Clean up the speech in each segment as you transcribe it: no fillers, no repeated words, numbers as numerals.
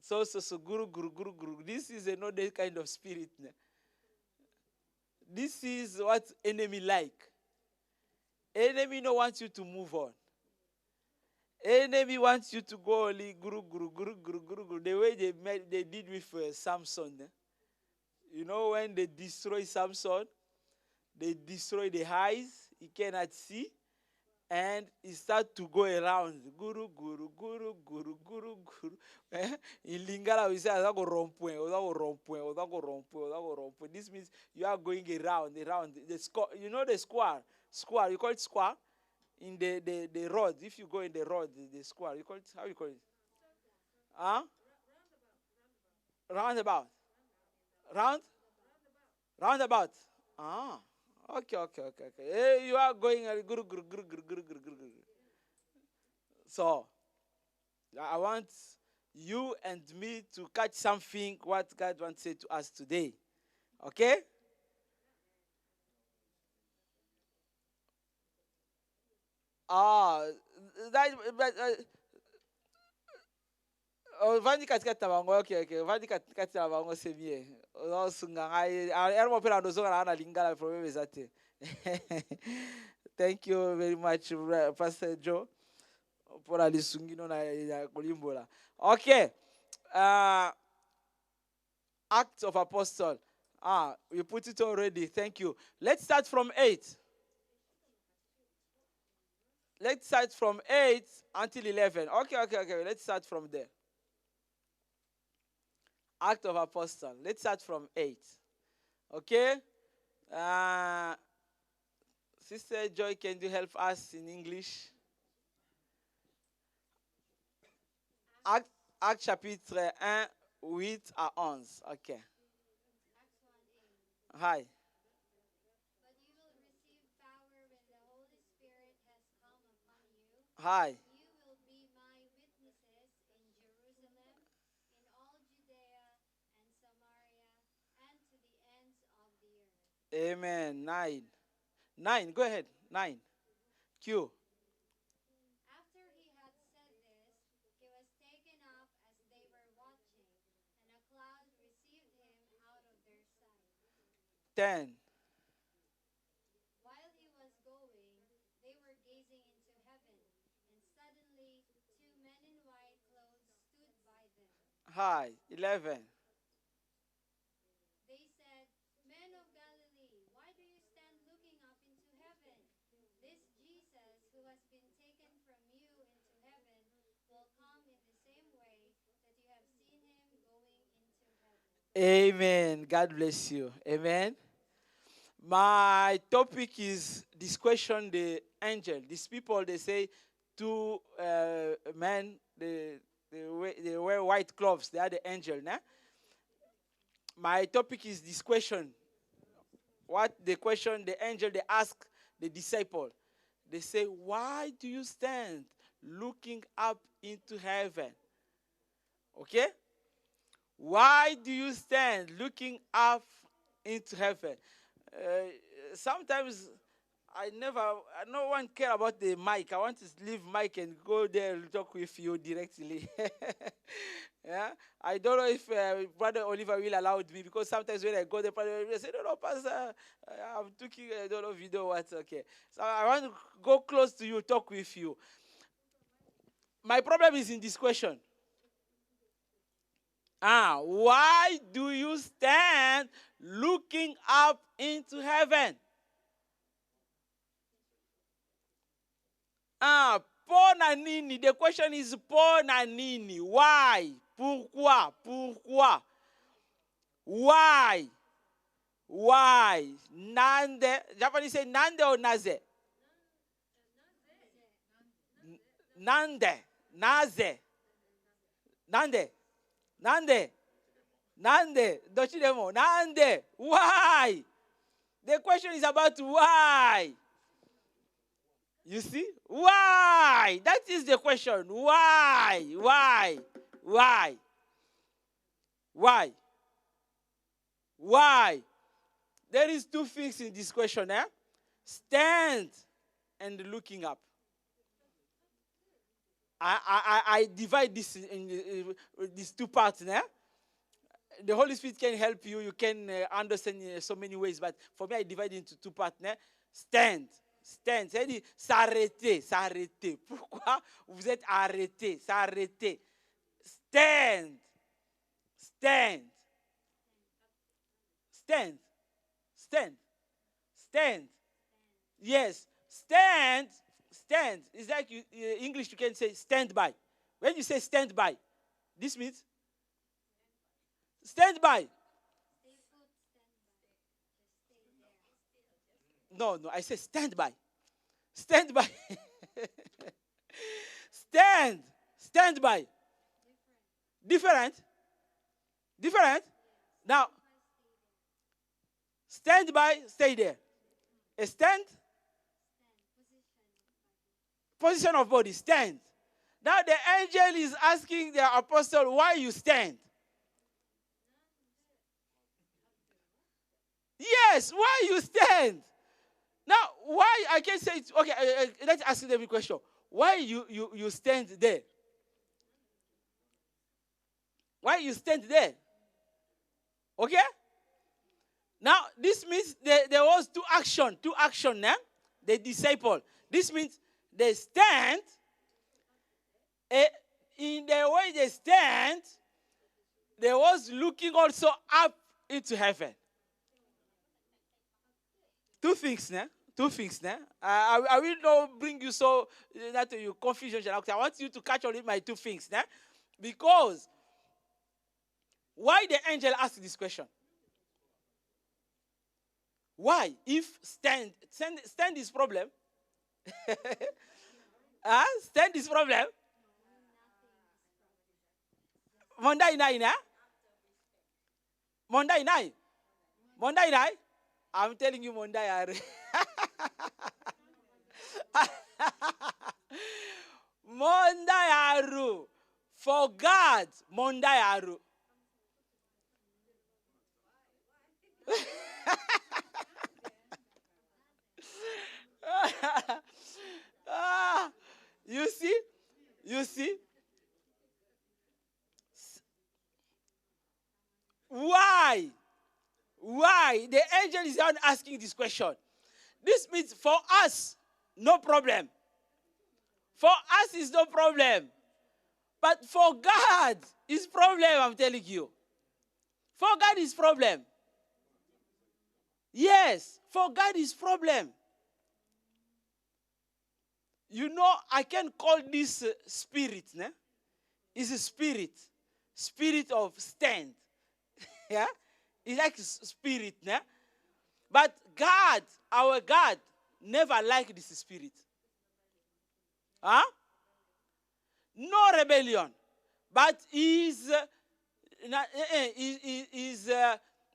So, guru, guru, guru, guru. This is another kind of spirit. This is what enemy like. Enemy don't want you to move on. Enemy wants you to go only guru, guru, guru, guru, guru, guru. The way they did with Samson. You know, when they destroy Samson, they destroy the eyes. He cannot see. And he start to go around. Guru, guru, guru, guru, guru, guru. In Lingala, we say, this means you are going around. The square, you know the square? Square, you call it square? In the road. If you go in the road, the square, you call it, how you call it? Huh? Roundabout. Roundabout. Ah. Okay. Hey, you are going guru, guru, guru, guru, guru, guru, guru. So, I want you and me to catch something what God wants to say to us today. Okay? Vandi katikati na bango, okay. Vandi katikati na bango, c'est bien. Thank you very much, Pastor Joe, pour la lisungino na kulimbola. Okay. Acts of Apostle. You put it already. Thank you. Let's start from 8. Let's start from 8 until 11. Okay. Let's start from there. Act of Apostle. Let's start from 8. Okay? Sister Joy, can you help us in English? Acte chapitre 1, 8 à 11. Okay. Hi. But you will receive power when the Holy Spirit has come upon you. Hi. You will be my witnesses in Jerusalem, in all Judea and Samaria, and to the ends of the earth. Amen. 9. Go ahead. 9. Q. After he had said this, he was taken up as they were watching, and a cloud received him out of their sight. 10. While he was going, they were gazing into heaven, and suddenly 2 men in white clothes stood by them. Hi. 11. They said, "Men of Galilee, why do you stand looking up into heaven? This Jesus who has been taken from you into heaven will come in the same way that you have seen him going into heaven." Amen. God bless you. Amen. My topic is this question, the angel. These people, they say, 2 men, they wear white clothes. They are the angel. Nah? My topic is this question. What the question the angel, they ask the disciple. They say, why do you stand looking up into heaven? Okay? Why do you stand looking up into heaven? Sometimes no one care about the mic. I want to leave mic and go there and talk with you directly. Yeah, I don't know if Brother Oliver will allow me, because sometimes when I go there, I say, no, Pastor, I'm taking I don't know video what's okay. So I want to go close to you, talk with you. My problem is in this question. Why do you stand looking up into heaven? Pona nini? The question is pona nini? Why? Pourquoi? Why? Nande. Japanese say nande or naze? Nande. Naze. Nande. Dochidemo. Nande. Why? The question is about why. You see? Why? That is the question. Why? There is 2 things in this question. Stand and looking up. I divide this in these two parts. The Holy Spirit can help you. You can understand in so many ways. But for me, I divide into two parts. Stand. Stand. C'est-à-dire s'arrêter. S'arrêter. Pourquoi vous êtes arrêté? S'arrêter. Stand. Stand. Stand. Stand. Stand. Yes. Stand. Stand. It's like English, you can say stand by. When you say stand by, this means stand by. No, I say stand by. Stand by. Stand. Stand by. Different. Different. Now, stand by, stay there. A stand. Position of body, stand. Now the angel is asking the apostle, why you stand? Yes, why you stand? Now, why, I can say, okay, let's ask them a question. Why you stand there? Why you stand there? Okay? Now, this means there was two action. The disciple. This means they stand. In the way they stand, they was looking also up into heaven. Two things. I will not bring you so that you confusion. I want you to catch on my two things. Because why the angel asked this question? Why? If stand is problem. Stand is problem. Monday night. I'm telling you, Monday. Monday. For God, Monday. You see? Why? The angel is not asking this question. This means for us, no problem. For us, is no problem. But for God, is problem, I'm telling you. For God is problem. Yes, for God is problem. You know, I can call this spirit. It's a spirit. Spirit of stand. Yeah? It's like spirit. But God, our God, never liked this spirit. No rebellion. But he's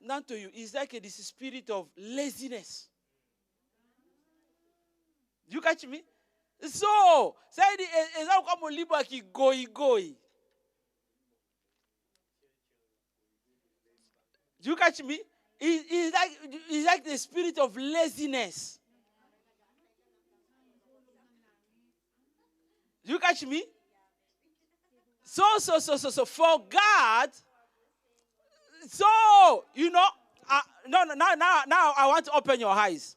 not to you. It's like this spirit of laziness. You catch me? So, say it's not come libo ki goi. You catch me? It's like the spirit of laziness. You catch me? So for God, so you know, now I want to open your eyes.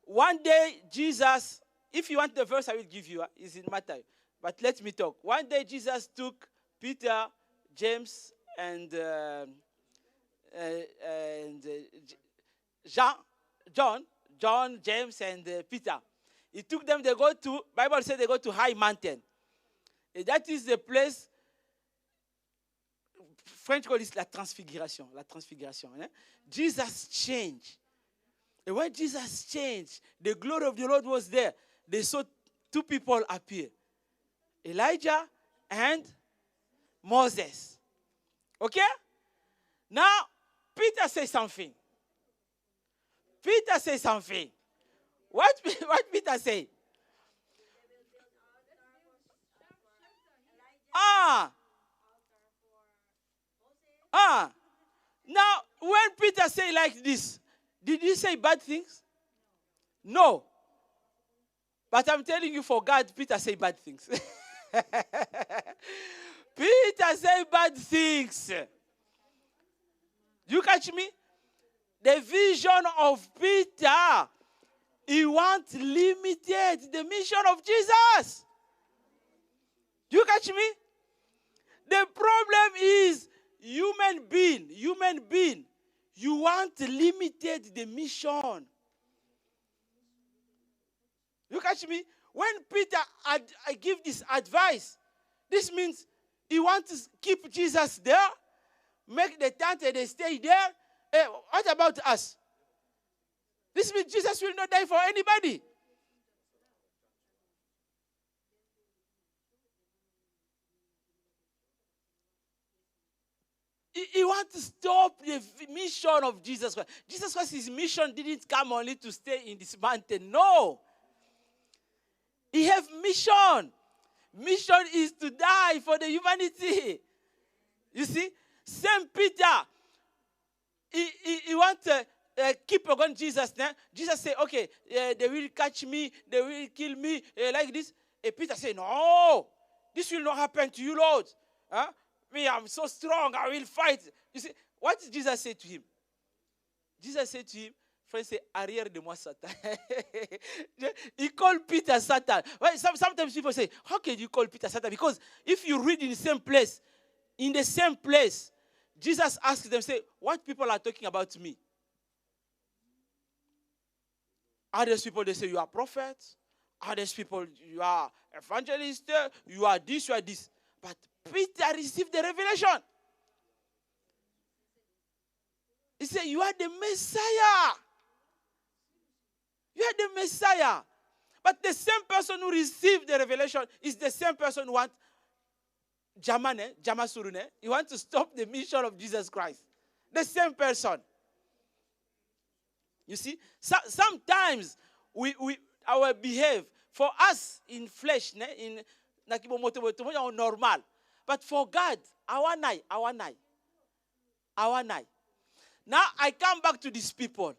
One day, Jesus, if you want the verse, I will give you. It's in Matthew. But let me talk. One day, Jesus took Peter, James, and John, James, and Peter. He took them. They go to. Bible says they go to high mountain. And that is the place. French call it la transfiguration. Jesus changed. And when Jesus changed, the glory of the Lord was there. They saw two people appear. Elijah and Moses. Okay? Now, Peter says something. What Peter say? Now, when Peter say like this, did he say bad things? No. But I'm telling you, for God, Peter said bad things. Peter said bad things. You catch me? The vision of Peter, he wants limited the mission of Jesus. You catch me? The problem is human being, you want limited the mission. You catch me? When Peter I give this advice, this means he wants to keep Jesus there, make the tent and they stay there. What about us? This means Jesus will not die for anybody. He wants to stop the mission of Jesus Christ. Jesus Christ, his mission didn't come only to stay in this mountain. No. He has mission. Mission is to die for the humanity. You see? Saint Peter, he wants to keep on Jesus. Jesus said, okay, they will catch me, they will kill me, like this. And Peter said, no, this will not happen to you, Lord. Huh? Me, I'm so strong, I will fight. You see, what did Jesus say to him? Jesus said to him, friend, say, arrière de moi, Satan. He called Peter Satan. Well, sometimes people say, how can you call Peter Satan? Because if you read in the same place, Jesus asked them, say, what people are talking about me? Others people, they say, you are prophets. Others people, you are evangelist. You are this, you are this. But Peter received the revelation. He said, you are the Messiah. You are the Messiah. But the same person who received the revelation is the same person who wants Jama Surune. He wants to stop the mission of Jesus Christ. The same person. You see, sometimes our behave for us in flesh, in normal. But for God, our night. Now I come back to these people.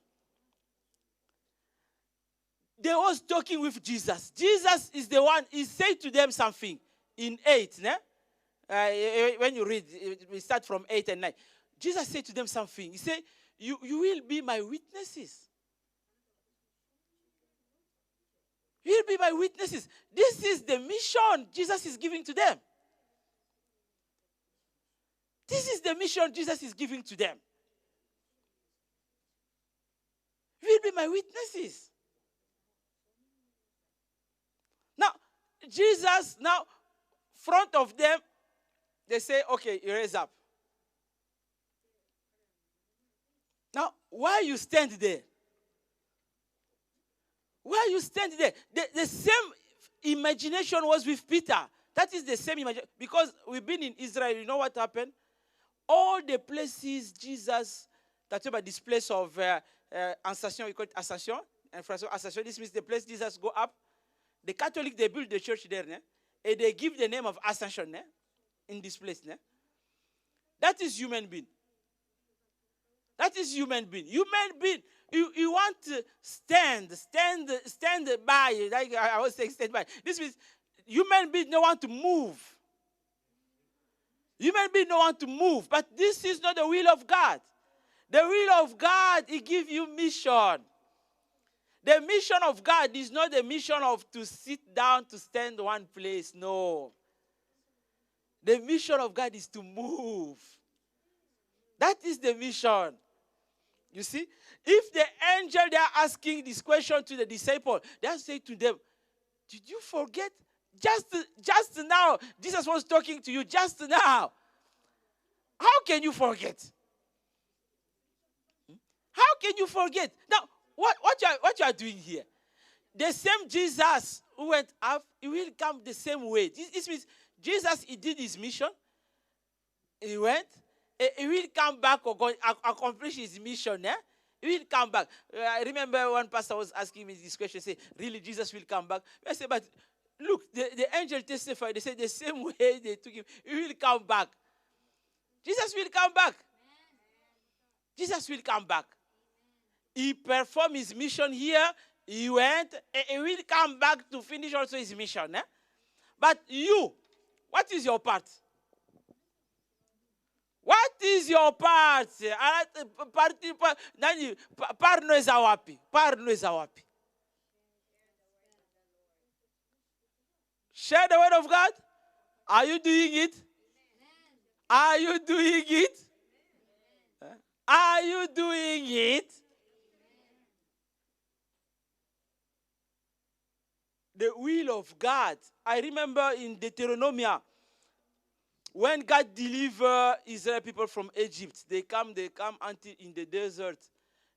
They was talking with Jesus. Jesus is the one, he said to them something in 8. When you read, we start from 8 and 9. Jesus said to them something. He said, you will be my witnesses. You will be my witnesses. This is the mission Jesus is giving to them. This is the mission Jesus is giving to them. You will be my witnesses. Now, Jesus, front of them, they say, okay, raise up. Now, why you stand there? Why you stand there? The same imagination was with Peter. That is the same imagination. Because we've been in Israel, you know what happened? All the places Jesus, that's about this place of Ascension, we call it Ascension. And for Ascension, this means the place Jesus go up. The Catholic, they build the church there, and they give the name of Ascension in this place. That is human being. That is human being. Human being, you want to stand by. Like I was saying, stand by. This means human being don't want to move. Human being don't want to move. But this is not the will of God. The will of God, He gives you mission. The mission of God is not the mission of to sit down, to stand one place. No. The mission of God is to move. That is the mission. You see? If the angel, they are asking this question to the disciple, they are saying to them, did you forget? Just now, Jesus was talking to you just now. How can you forget? How can you forget? Now, what you are doing here? The same Jesus who went up, he will come the same way. This means Jesus, he did his mission. He went. He will come back or accomplish his mission. He will come back. I remember one pastor was asking me this question. Say, really, Jesus will come back? I said, but look, the angel testified. They said the same way they took him, he will come back. Jesus will come back. Jesus will come back. He performed his mission here. he went, and he will come back to finish also his mission. But you, what is your part? What is your part? Part nweza wapi? Part nweza wapi? Share the word of God. Are you doing it? Are you doing it? Are you doing it? The will of God. I remember in Deuteronomy, when God delivered Israel people from Egypt, they come until in the desert.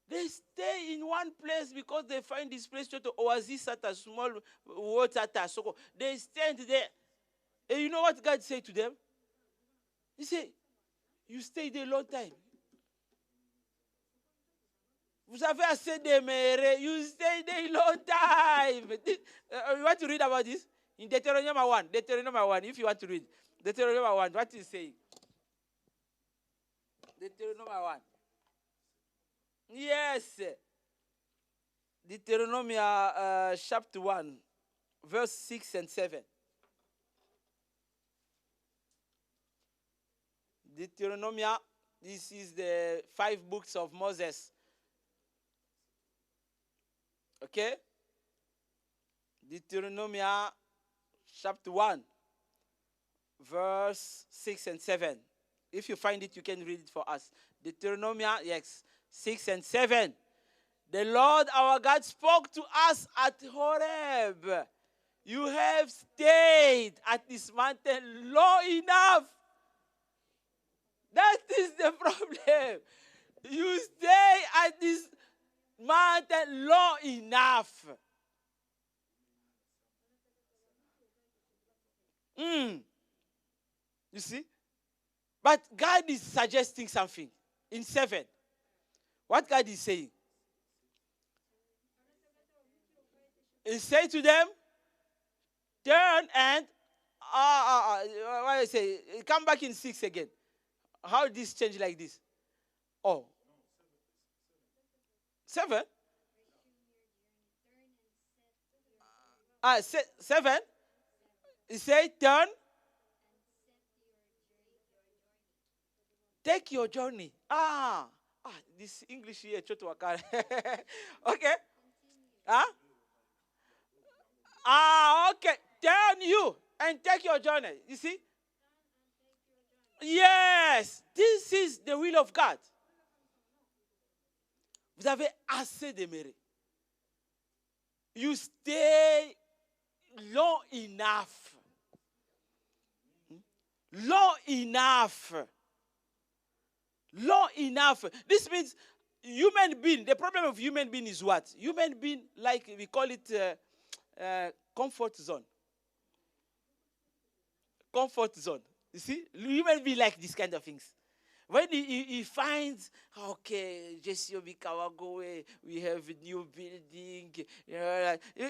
They stay in one place because they find this place to oasis at a small water at a so they stand there. And you know what God said to them? He said, you stayed a long time. Vous avez assez demeuré. You stayed a long time. You want to read about this? In Deuteronomy 1. Deuteronomy 1, if you want to read. Deuteronomy 1, what is saying? Deuteronomy 1. Yes. Deuteronomy chapter 1, verse 6 and 7. Deuteronomy, this is the 5 books of Moses. Okay? Deuteronomy chapter 1, verse 6 and 7. If you find it, you can read it for us. Deuteronomy, yes, 6 and 7. The Lord our God spoke to us at Horeb. You have stayed at this mountain long enough. That is the problem. You stay at this mountain long enough. You see? But God is suggesting something in 7. What God is saying? He said to them, turn and, what I say, come back in 6 again. How did this change like this? Oh. 7? 7? He said, turn. Take your journey. This English here, chotuwakara. Okay. Okay. Turn you and take your journey. You see? Yes. This is the will of God. Vous avez assez demeuré. You stay long enough. Long enough. Long enough. This means human being, the problem of human being is what? Human being, like we call it comfort zone. Comfort zone. You see? Human being like these kind of things. When he finds, okay, Jesse Obikawago, we have a new building,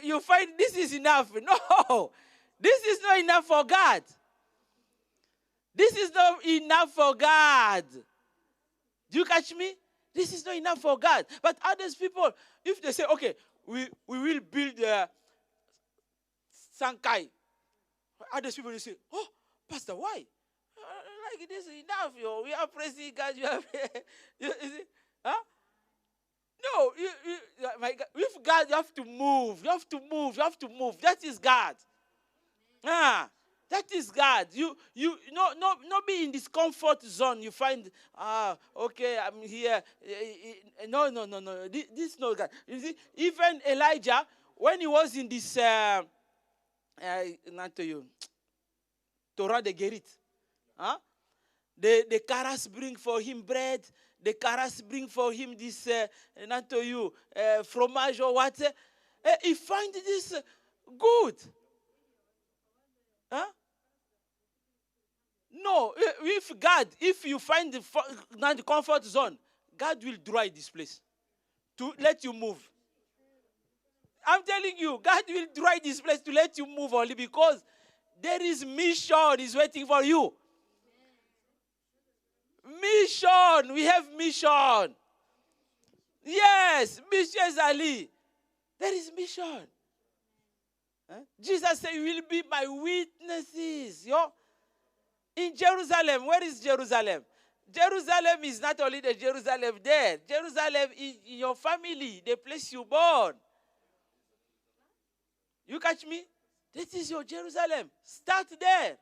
you find this is enough. No, this is not enough for God. This is not enough for God. Do you catch me? This is not enough for God. But others people, if they say, okay, we will build Sankai, others people will say, oh, Pastor, why? Like this is enough, yo. We are praising God. You see? Huh? No, my God, with God, you have to move. You have to move. You have to move. That is God. That is God. You not be in this comfort zone. You find, okay, I'm here. No. This is not God. You see, even Elijah, when he was in this, not to you, Torah de Gerit, the Karas bring for him bread. The Karas bring for him this, not to you, fromage or what. He find this good. No, with God, if you find the comfort zone, God will dry this place to let you move. I'm telling you, God will dry this place to let you move only because there is mission is waiting for you. Mission. We have mission. Yes, Mission Ali. There is mission. Jesus said, you will be my witnesses. In Jerusalem. Where is Jerusalem? Jerusalem is not only the Jerusalem there. Jerusalem is in your family, the place you born. You catch me? This is your Jerusalem. Start there.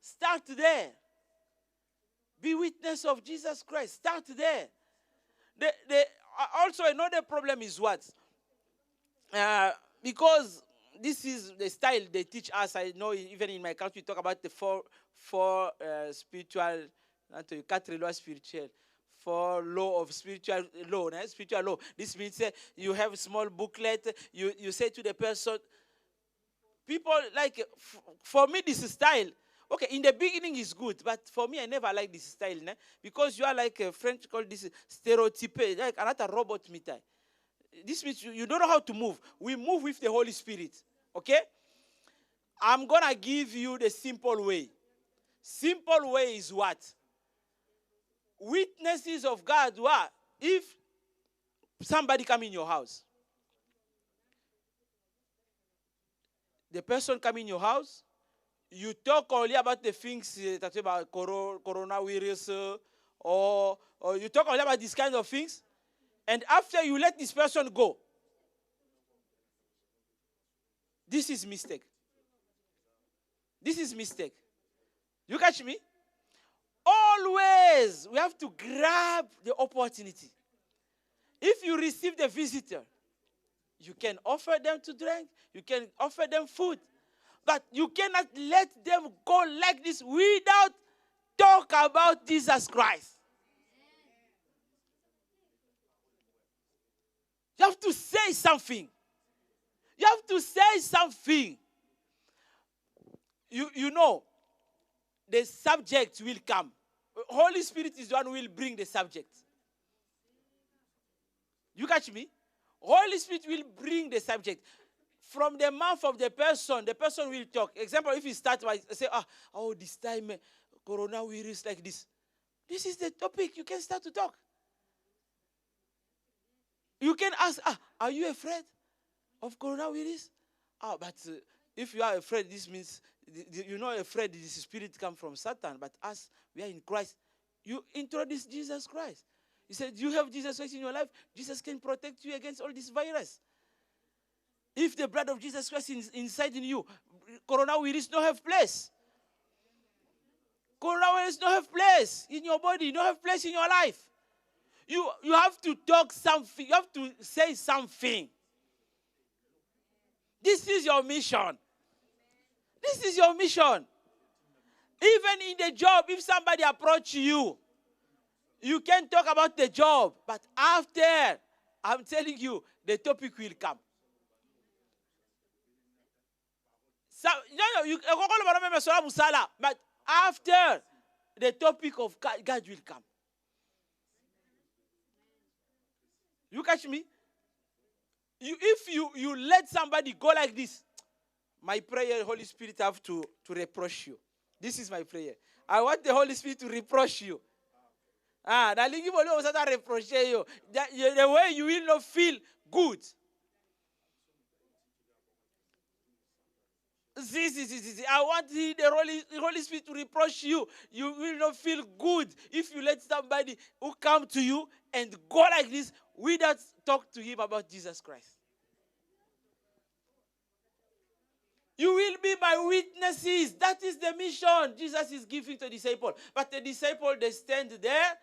Start there. Be witness of Jesus Christ. Start there. Also, another problem is what? Because this is the style they teach us. I know even in my country, we talk about the four spiritual, quatre lois spirituelles. For law of spiritual law. Spiritual law. This means you have a small booklet. You say to the person, people like, for me, this style, okay, in the beginning is good, but for me, I never like this style, because you are like a French called this stereotype, like another robot mitai. This means you don't know how to move. We move with the Holy Spirit, okay? I'm going to give you the simple way. Simple way is what? Witnesses of God, what? If somebody come in your house, the person come in your house, you talk only about the things that about coronavirus, or you talk only about these kind of things, and after you let this person go, this is mistake. This is mistake. You catch me? Always, we have to grab the opportunity. If you receive the visitor, you can offer them to drink, you can offer them food, but you cannot let them go like this without talk about Jesus Christ. You have to say something. You have to say something. You know, the subject will come. Holy Spirit is the one who will bring the subject. You catch me? Holy Spirit will bring the subject. From the mouth of the person will talk. Example, if you start by say, this time, coronavirus like this. This is the topic. You can start to talk. You can ask, are you afraid of coronavirus? But if you are afraid, this means you're not afraid this spirit comes from Satan. But us, we are in Christ. You introduce Jesus Christ. You said, you have Jesus Christ in your life. Jesus can protect you against all this virus. If the blood of Jesus Christ is inside in you, coronavirus don't have place. Coronavirus don't have place in your body. Don't have place in your life. You have to talk something. You have to say something. This is your mission. This is your mission. Even in the job, if somebody approaches you, you can talk about the job. But after, I'm telling you, the topic will come. So, but after, the topic of God will come. You catch me? If you let somebody go like this, my prayer, Holy Spirit, have to reproach you. This is my prayer. I want the Holy Spirit to reproach you. The way you will not feel good. I want the Holy Spirit to reproach you. You will not feel good if you let somebody who come to you and go like this without talk to him about Jesus Christ. You will be my witnesses. That is the mission Jesus is giving to the disciples. But the disciples, they stand there.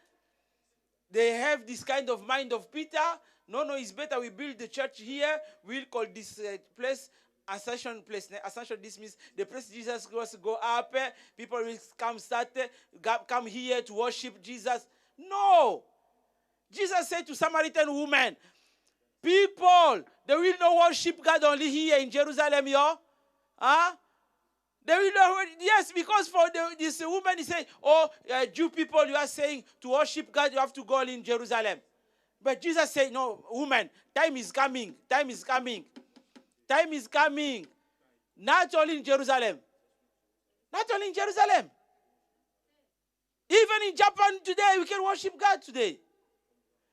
They have this kind of mind of Peter. No, it's better we build the church here. We'll call this place Ascension place. Ascension, this means the place Jesus goes to go up. People will come here to worship Jesus. No. Jesus said to Samaritan woman, people, they will not worship God only here in Jerusalem, yo. They will not, yes, because for this woman, he said, Jew people, you are saying to worship God, you have to go in Jerusalem. But Jesus said, no, woman, time is coming. Time is coming. Time is coming. Not only in Jerusalem. Not only in Jerusalem. Even in Japan today, we can worship God today.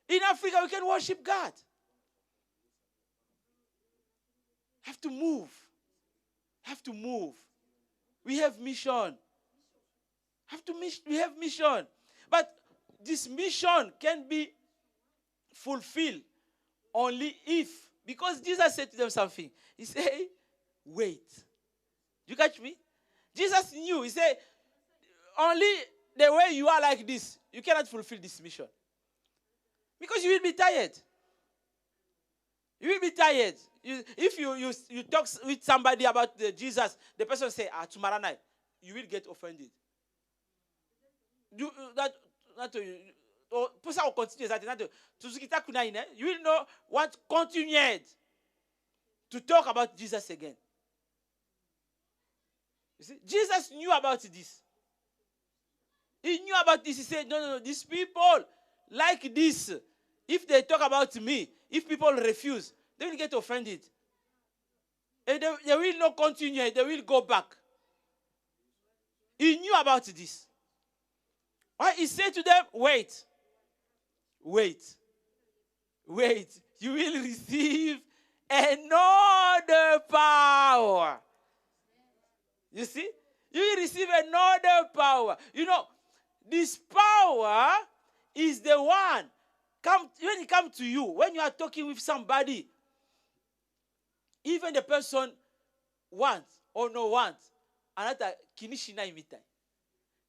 In Africa, we can worship God. Have to move. Have to move. We have mission. We have mission. But this mission can be fulfilled only if, because Jesus said to them something. He said, wait. You catch me? Jesus knew. He said, only the way you are like this, you cannot fulfill this mission. Because you will be tired. You will be tired. If you talk with somebody about Jesus, the person say, tomorrow night, you will get offended. You will not want to continue to talk about Jesus again. You see, Jesus knew about this. He knew about this. He said, no, these people like this. If they talk about me, if people refuse, they will get offended. And they will not continue. They will go back. He knew about this. Why? He said to them, wait. You will receive another power. You see? You will receive another power. You know, this power is the one. When it comes to you, when you are talking with somebody, even the person wants or no wants, another kinishina imitai.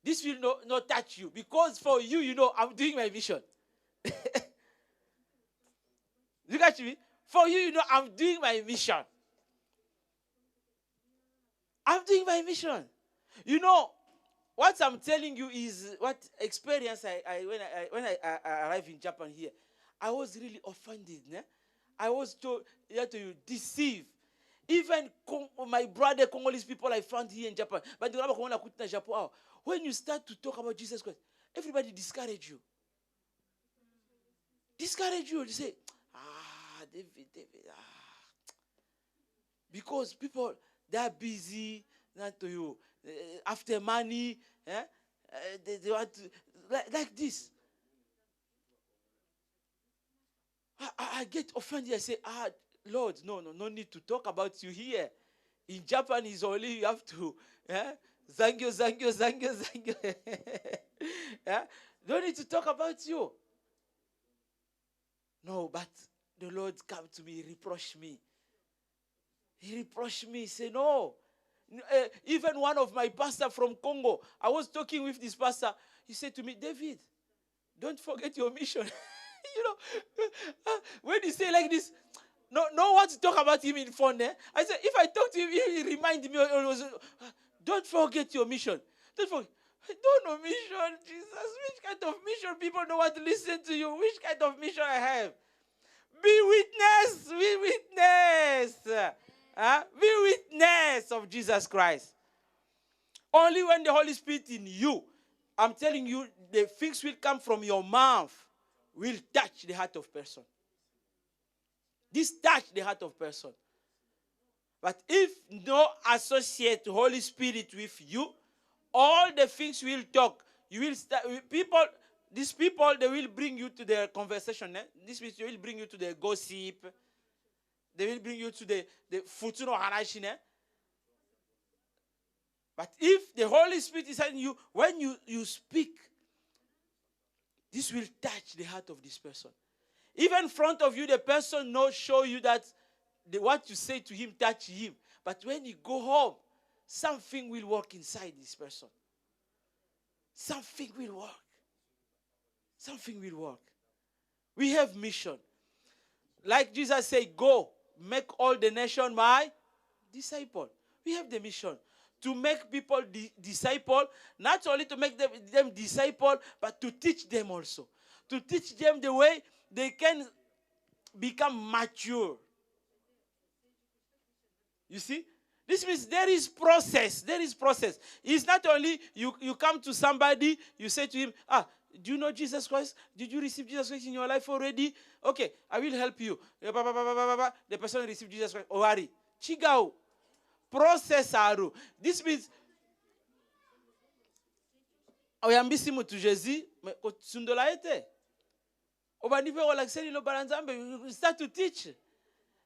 This will not touch you because for you, you know, I'm doing my mission. Look at me. For you, you know, I'm doing my mission. I'm doing my mission. You know, what I'm telling you is what experience when I arrived in Japan here. I was really offended. Ne? I was to deceive. Even my brother Congolese people I found here in Japan. But when you start to talk about Jesus Christ, everybody discourage you. Discourage you. They say, David. Because people, they are busy, not to you. After money, they want to, like this. I get offended. I say, Lord, no need to talk about you here. In Japan, is only you have to, zangyo. Don't need to talk about you. No, but the Lord come to me, reproach me. He reproached me, say, no. Even one of my pastor from Congo, I was talking with this pastor. He said to me, David, don't forget your mission. You know, when you say like this, no one to talk about him in phone. I said, if I talk to him, he remind me always, don't forget your mission. Don't forget. I don't know mission, Jesus. Which kind of mission people don't want to listen to you? Which kind of mission I have? Be witness. Be witness of Jesus Christ. Only when the Holy Spirit in you, I'm telling you, the things will come from your mouth, will touch the heart of person. This touch the heart of person. But if no associate Holy Spirit with you, all the things will talk. You will start these people, they will bring you to their conversation. These people will bring you to their gossip. They will bring you to the futuro harashi. But if the Holy Spirit is in you, when you speak, this will touch the heart of this person. Even in front of you, the person not show you that what you say to him touch him. But when you go home, something will work inside this person. Something will work. Something will work. We have mission. Like Jesus said, go, make all the nation my disciple. We have the mission to make people disciple, not only to make them disciple, but to teach them also. To teach them the way they can become mature. You see? This means there is process. There is process. It's not only you come to somebody, you say to him, do you know Jesus Christ? Did you receive Jesus Christ in your life already? Okay, I will help you. The person received Jesus Christ. Owari. Chigao. Process aru. This means oyambisi mutu Jésus, mais sundola ete. Obanipe walakseni lo baranzambe, you start to teach.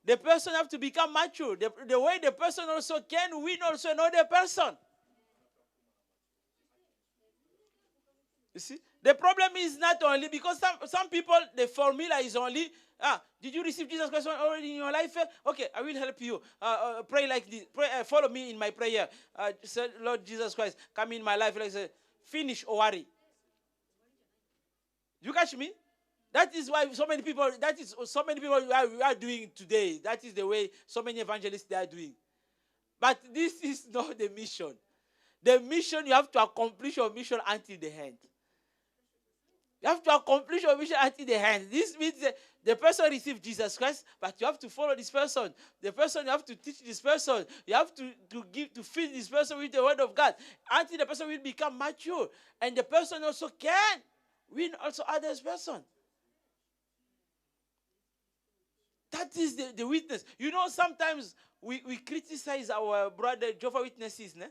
The person have to become mature. The way the person also can win also another person. You see? The problem is not only because some people, the formula is only, did you receive Jesus Christ already in your life? Okay, I will help you. Pray like this. Pray, follow me in my prayer. Say, Lord Jesus Christ, come in my life. Like say, finish or worry. You catch me? That is why so many people are doing today. That is the way so many evangelists they are doing. But this is not the mission. The mission, you have to accomplish your mission until the end. You have to accomplish your mission until the end. This means the person received Jesus Christ, but you have to follow this person. The person, you have to teach this person. You have to feed this person with the word of God until the person will become mature. And the person also can win also others person. That is the witness. You know, sometimes we criticize our brother Jehovah's Witnesses. Ne?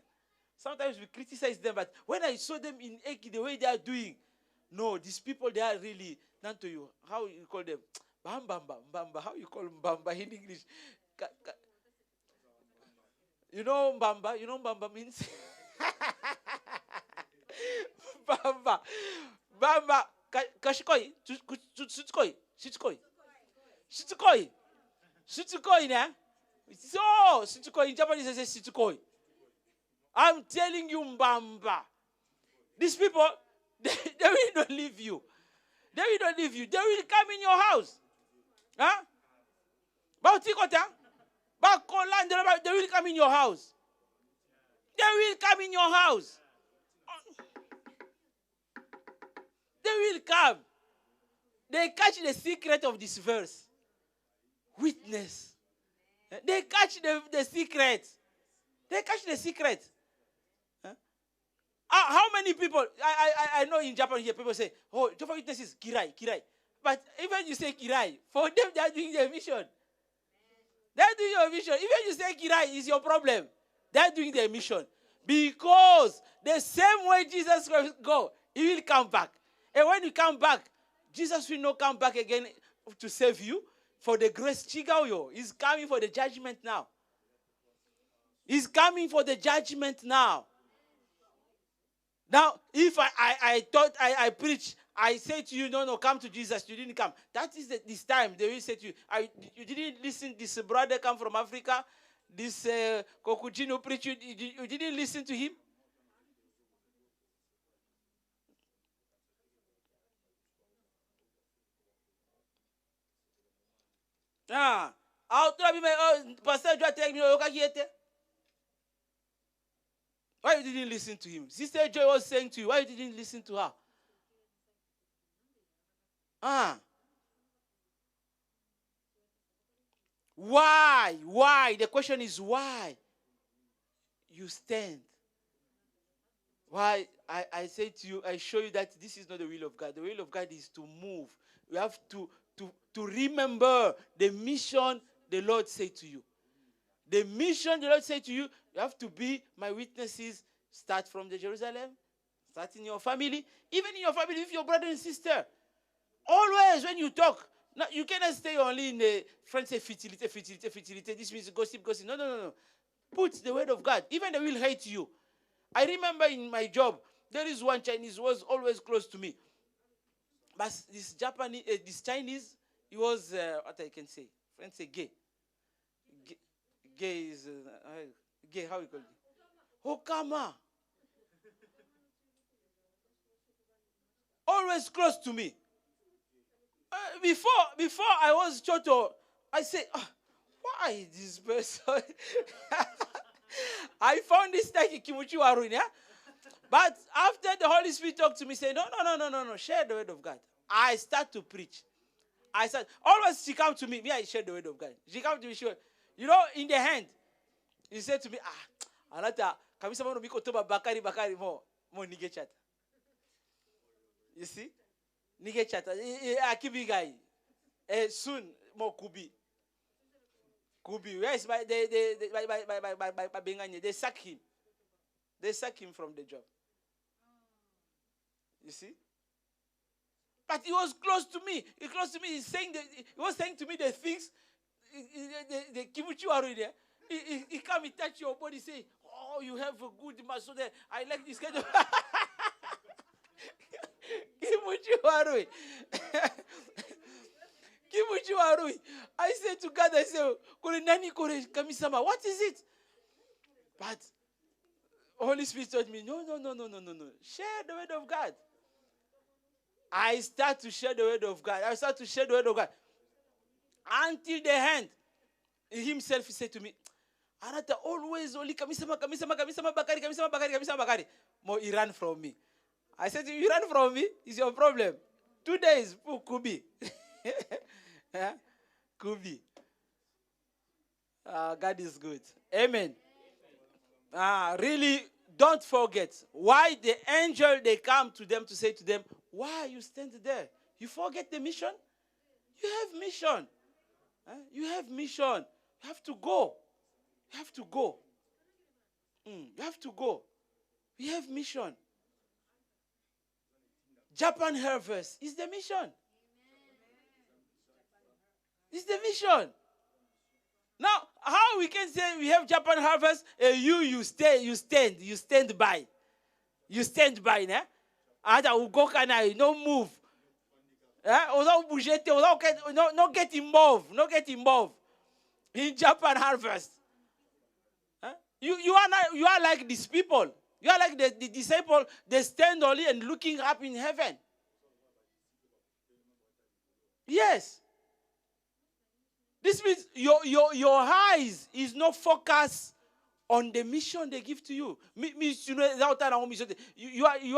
Sometimes we criticize them, but when I saw them in Eki, the way they are doing, no, these people, they are really, not to you, how you call them? Mbamba. How you call Mbamba in English? You know Mbamba? You know Mbamba means? Mbamba. Kashikoi. Sutsukoi, ne? So, Sutsukoi, in Japanese they say Sutsukoi. I'm telling you, Mbamba. These people, they will not leave you. They will not leave you. They will come in your house. Huh? They will come in your house. They will come in your house. They will come. They catch the secret of this verse. Witness. They catch the secret. They catch the secret. How many people, I know in Japan here, people say, oh, Jehovah's Witnesses, Kirai. But even you say Kirai, for them they are doing their mission. They are doing your mission. Even you say Kirai is your problem. They are doing their mission. Because the same way Jesus will go, he will come back. And when you come back, Jesus will not come back again to save you. For the grace, Chigaoyo, he's coming for the judgment now. He's coming for the judgment now. Now, if I thought I preach, I say to you, no, come to Jesus. You didn't come. That is this time. They will say to you, you didn't listen. This brother come from Africa. This Kokujino preach. You didn't listen to him. Pastor Joe tell me, why you didn't listen to him? Sister Joy was saying to you, why you didn't listen to her? Why? Why? The question is why you stand. Why I say to you, I show you that this is not the will of God. The will of God is to move. You have to remember the mission the Lord said to you. The mission the Lord said to you, you have to be my witnesses. Start from the Jerusalem. Start in your family. Even in your family, with your brother and sister. Always when you talk, you cannot stay only in the friends say futility. This means gossip. No. Put the word of God. Even they will hate you. I remember in my job, there is one Chinese who was always close to me. But this Chinese, he was, what I can say, friends say gay. Gay is, gay, how you call it? Okama. Always close to me. Before I was Choto, I said, why this person? I found this like Kimuchi Warun, yeah? But after the Holy Spirit talked to me, say, no, share the word of God. I start to preach. Always she come to me, I share the word of God. She come to me, you know, in the hand, he said to me, Anata, kamisa mono miko toba bakari mo nige chat. You see? Nige chat. Akibi guy. Soon, more kubi. Yes, by Benganye, they sack him. They sack him from the job. You see? But he was close to me. He was saying to me the things the kimuchi waru there. He come and touch your body, say, oh, you have a good muscle there. I like this kind of kimuchi waru. Kimuchi waru. I said to God, I said, kore nani kore kamisama, what is it? But Holy Spirit told me, no. Share the word of God. I start to share the word of God. Until the end, he himself said to me, Anata always only kamisama bakari. More he ran from me. I said to him, you ran from me? It's your problem. 2 days, could be. Yeah? Could be. God is good. Amen. Really, don't forget why the angel, they come to them to say to them, why you stand there? You forget the mission? You have mission. You have mission. You have to go. You have to go. You have to go. We have mission. Japan Harvest is the mission. It's the mission. Now, how we can say we have Japan Harvest? You stand by. You stand by, né? No move. No get involved. No get involved in Japan Harvest. You are like these people. You are like the disciple. They stand only and looking up in heaven. Yes. This means your eyes is not focused on the mission they give to you. You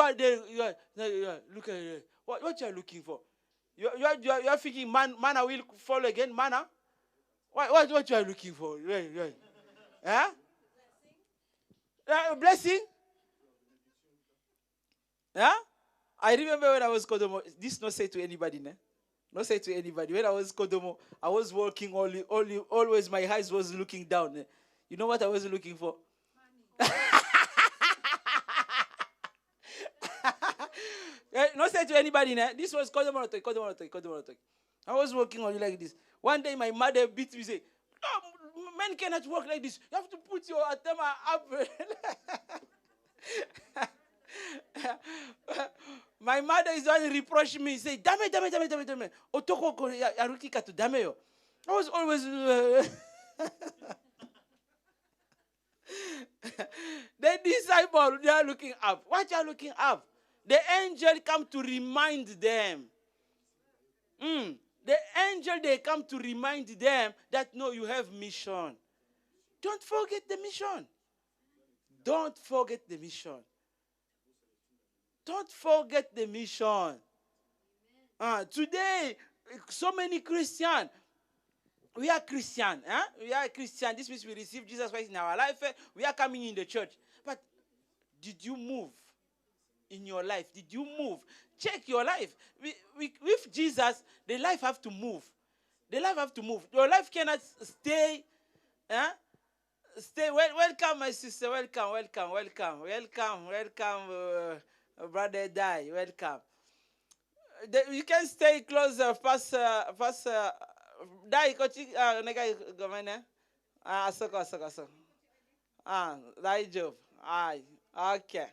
are there. Look at it. What you are looking for? You are thinking manna will fall again. Manna. What you are looking for? Huh? Blessing. Yeah? I remember when I was Kodomo. This not say to anybody, ne? Not say to anybody. When I was Kodomo, I was walking always my eyes was looking down. Ne? You know what I was looking for? Not say to anybody, ne? This was Kodomo. I was walking only like this. One day my mother beat me, say, no, men cannot walk like this. You have to put your atama up. My mother is only reproaching me, say, dame. Otoko yaruki katu dame yo. I was always the disciple, they are looking up. What are you looking up? The angel come to remind them. The angel, they come to remind them that, no, you have mission. Don't forget the mission. Don't forget the mission. Don't forget the mission. Today, so many Christians, we are Christian. We are Christian. This means we receive Jesus Christ in our life. We are coming in the church. But did you move in your life? Did you move? Check your life. With Jesus, the life have to move. The life have to move. Your life cannot stay. Stay. Welcome, my sister. Welcome. Brother Die. Welcome. You can stay closer. Pass. Die. Nega gomene. Asoko. Die job. Okay.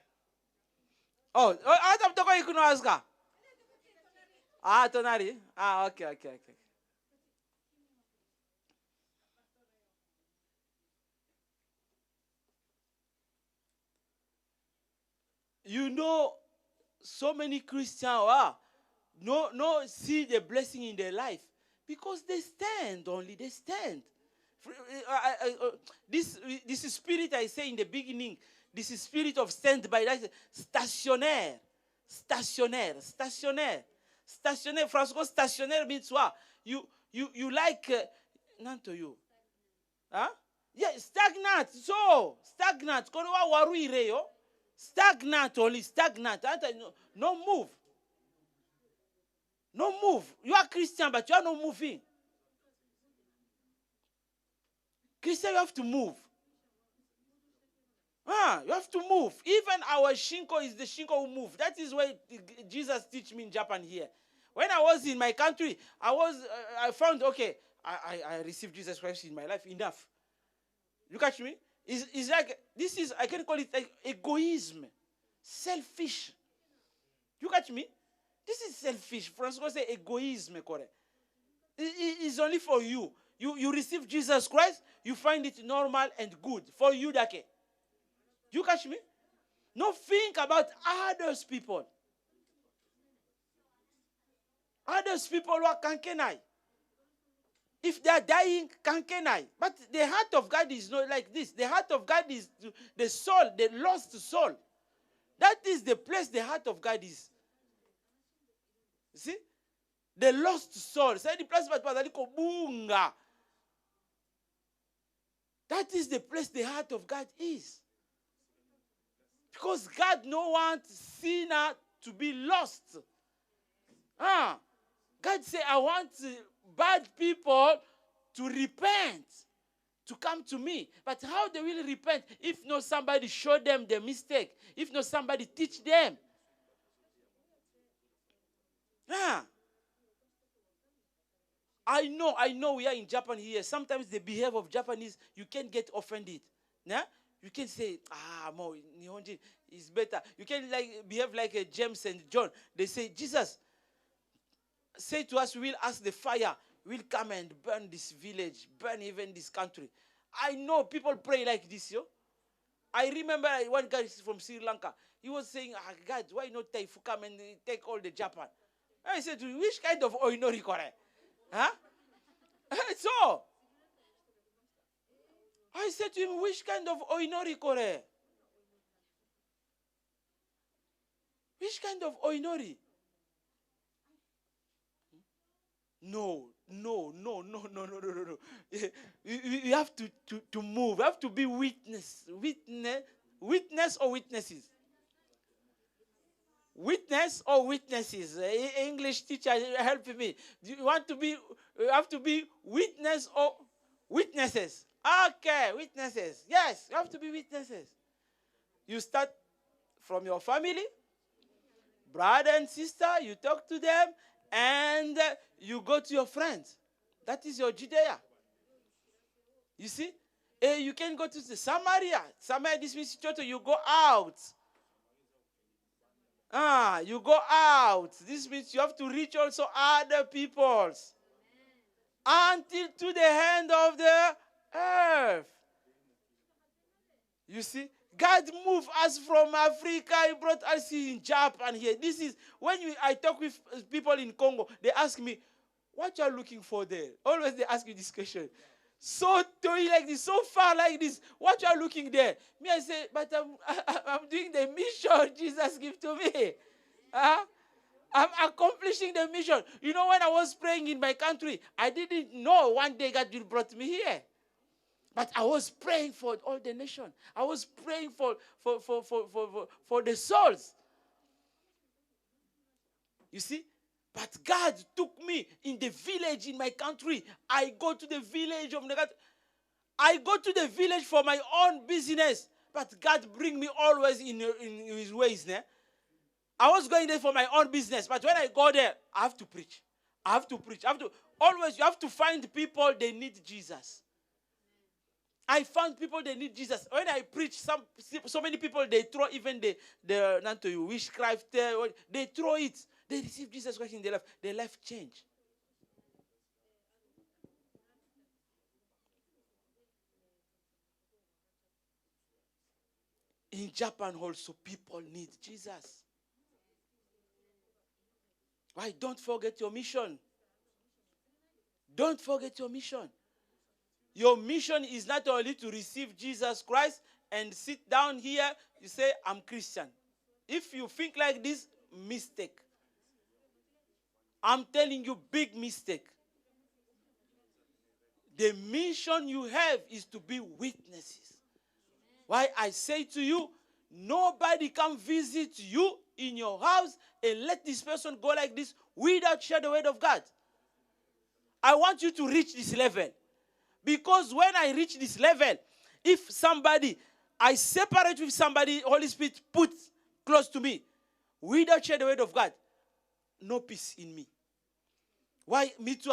Oh, I'm talking to Asuka. Tonari. Okay. You know, so many Christians no see the blessing in their life because they stand. This spirit I say in the beginning, this is spirit of standby. That's stationnaire. Francois, stationnaire means what? You like not to you. Huh? Yeah, stagnant. So stagnant. Kono wa waru ireyo. Stagnant. No move. No move. You are Christian, but you are not moving. Christian, you have to move. You have to move. Even our Shinko is the Shinko who move. That is why Jesus teach me in Japan here. When I was in my country, I found, okay, I received Jesus Christ in my life. Enough. You catch me? It's like, this is, I can call it like egoism. Selfish. You catch me? This is selfish. Francois say egoism, correct? It's only for you. You receive Jesus Christ, you find it normal and good. For you, dake. You catch me? No, think about others people. Others people who are kankenai. If they are dying, kankenai. But the heart of God is not like this. The heart of God is the soul, the lost soul. That is the place the heart of God is. You see? The lost soul. Say the place bunga. That is the place the heart of God is. Because God no wants sinner to be lost. God say, I want bad people to repent, to come to me. But how they will repent if not somebody show them the mistake, if not somebody teach them? I know we are in Japan here. Sometimes the behavior of Japanese, you can't get offended. Nah? You can say, Mo, Nihonjin is better. You can behave like James and John. They say, Jesus, say to us, we will ask the fire, will come and burn this village, burn even this country. I know people pray like this, yo. I remember one guy from Sri Lanka. He was saying, God, why not Taifu come and take all the Japan? I said, which kind of oinori kore? Huh? So, I said to him, which kind of oinori kore? Which kind of oinori? No. You have to move. You have to be witness or witnesses. Witness or witnesses. English teacher, help me. Do you want to be? You have to be witness or witnesses. Okay, witnesses. Yes, you have to be witnesses. You start from your family, brother and sister. You talk to them, and you go to your friends. That is your Judea. You see? You can go to the Samaria. Samaria, this means you go out. You go out. This means you have to reach also other peoples. Until to the end of the earth. You see? God moved us from Africa. He brought us in Japan here. This is, when I talk with people in Congo, they ask me, what you are looking for there? Always they ask me this question. So toy like this, so far like this. What you are looking there? Me, I say, but I'm doing the mission Jesus gave to me. I'm accomplishing the mission. You know, when I was praying in my country, I didn't know one day God will brought me here. But I was praying for all the nation. I was praying for the souls. You see? But God took me in the village in my country. I go to the village of the country. I go to the village for my own business. But God bring me always in his ways. Né? I was going there for my own business. But when I go there, I have to preach. I have to preach. Always, you have to find people, they need Jesus. I found people, they need Jesus. When I preach, so many people, they throw even the witchcraft, they throw it. They receive Jesus Christ in their life change. In Japan also, people need Jesus. Why? Don't forget your mission. Don't forget your mission. Your mission is not only to receive Jesus Christ and sit down here, you say, I'm Christian. If you think like this, mistake. I'm telling you, big mistake. The mission you have is to be witnesses. Why I say to you, nobody can visit you in your house and let this person go like this without share the word of God. I want you to reach this level. Because when I reach this level, if I separate with somebody, Holy Spirit put close to me, without share the word of God, no peace in me. Why me too?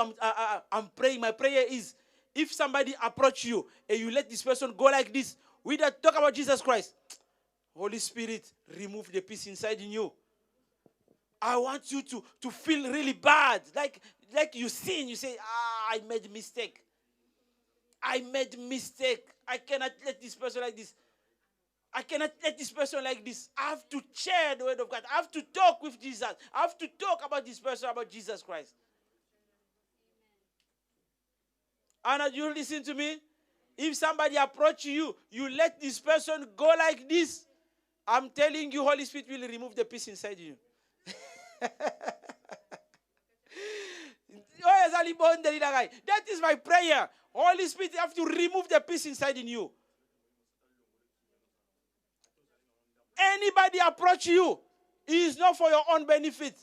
I'm praying. My prayer is, if somebody approach you and you let this person go like this, we don't talk about Jesus Christ. Holy Spirit, remove the peace inside in you. I want you to feel really bad. Like you sin, you say, I made a mistake. I made a mistake. I cannot let this person like this. I cannot let this person like this. I have to share the word of God. I have to talk with Jesus. I have to talk about this person, about Jesus Christ. Anna, you listen to me? If somebody approach you, you let this person go like this. I'm telling you, Holy Spirit will remove the peace inside you. That is my prayer. Holy Spirit, you have to remove the peace inside in you. Anybody approach you, it is not for your own benefit.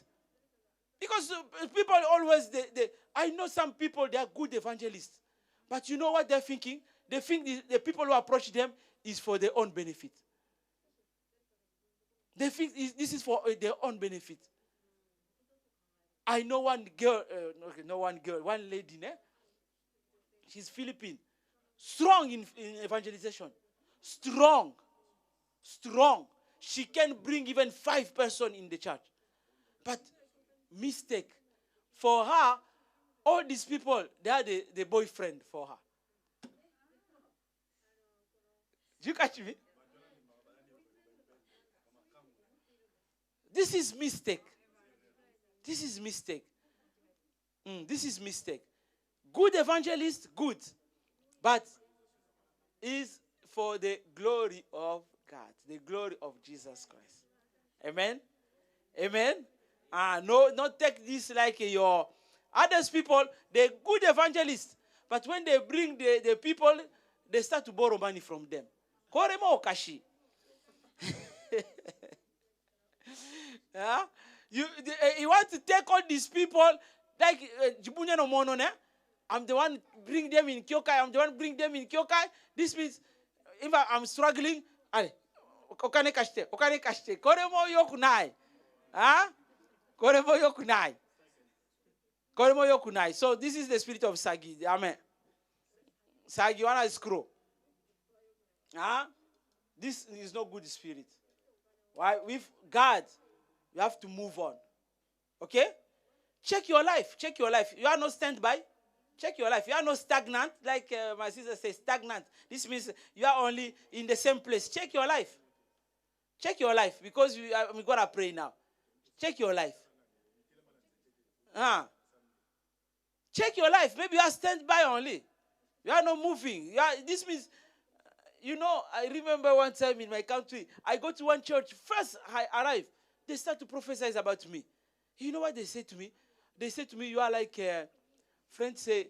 Because people always, I know some people, they are good evangelists. But you know what they're thinking? They think the people who approach them is for their own benefit. They think this is for their own benefit. I know one girl, one lady, she's Philippine. Strong in evangelization. Strong. She can bring even 5 persons in the church. But mistake. For her, all these people, they are the boyfriend for her. Do you catch me? This is mistake. This is mistake. This is mistake. Good evangelist, good. But is for the glory of God. The glory of Jesus Christ. Amen? Amen? No, not take this like your... Others people, they're good evangelists. But when they bring the people, they start to borrow money from them. Koremo okashi. Yeah? You want to take all these people, like Jibunya no Mono, ne? I'm the one bring them in Kyokai. This means if I'm struggling, okane kashite. Koremo yokunai. Huh? Koremo yokunai. So this is the spirit of Sagi. Amen. Sagi wana screw. Huh? This is not good spirit. Why? With God, you have to move on. Okay? Check your life. You are not standby. Check your life. You are not stagnant. Like my sister says, stagnant. This means you are only in the same place. Check your life. Because we're going to pray now. Check your life. Check your life. Maybe you are standby only. You are not moving. This means, I remember one time in my country, I go to one church. First I arrive, they start to prophesy about me. You know what they say to me? They say to me, you are like, friends say,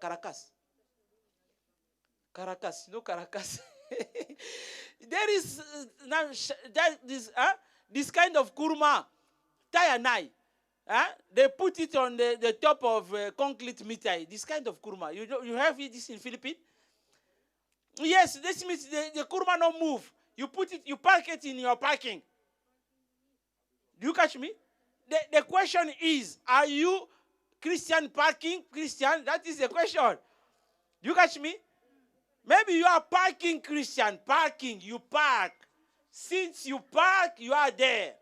Caracas. Caracas, Caracas. There is this kind of kurma, tayanai. They put it on the top of concrete mitai. This kind of kurma. You have this in Philippines? Yes, this means the kurma don't move. You park it in your parking. Do you catch me? The question is, are you Christian parking? Christian? That is the question. Do you catch me? Maybe you are parking Christian. Parking, you park. Since you park, you are there.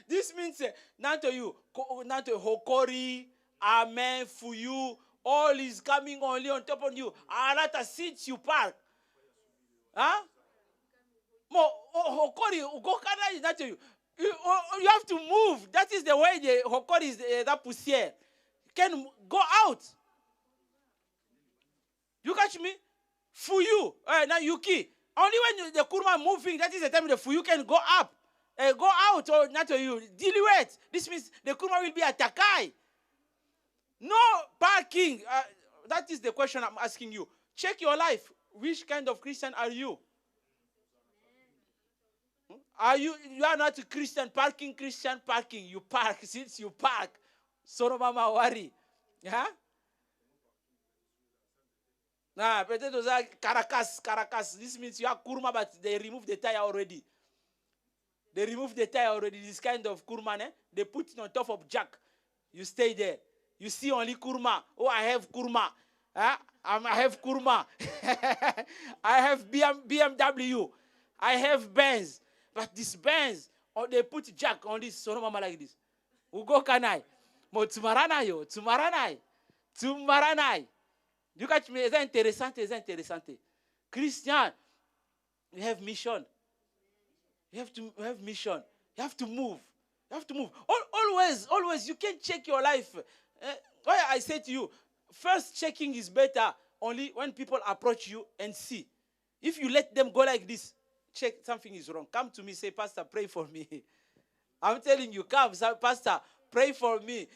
This means not to you, not to Hokori, Amen, for you. All is coming only on top of you. Anata since you park. Hokori, Ukokana is not to you. You have to move. That is the way the Hokori is that poussière. Can go out. You catch me? Fuyu. Now Yuki. Only when the kurma moving, that is the time the fuyu can go up. Go out or not to you. Diluate. This means the kurma will be atakai. No parking. That is the question I'm asking you. Check your life. Which kind of Christian are you? You are not a Christian parking. You park. Since you park, Soromama worry. Yeah? Nah, peut-être those are Caracas. This means you have kurma, but they remove the tire already. They remove the tire already. This kind of kurma, they put it on top of jack. You stay there. You see only kurma. Oh, I have kurma. Huh? I have kurma. I have BMW. I have Benz. But this Benz, or they put jack on this sono mama like this. Ugo kanai. Mo tumaranai yo. Tumaranai. You catch me? It's interessant. Christian, you have mission. You have to have mission. You have to move. Always, you can check your life. Why I say to you, first checking is better only when people approach you and see. If you let them go like this, check something is wrong. Come to me, say, Pastor, pray for me. I'm telling you, come, Pastor, pray for me.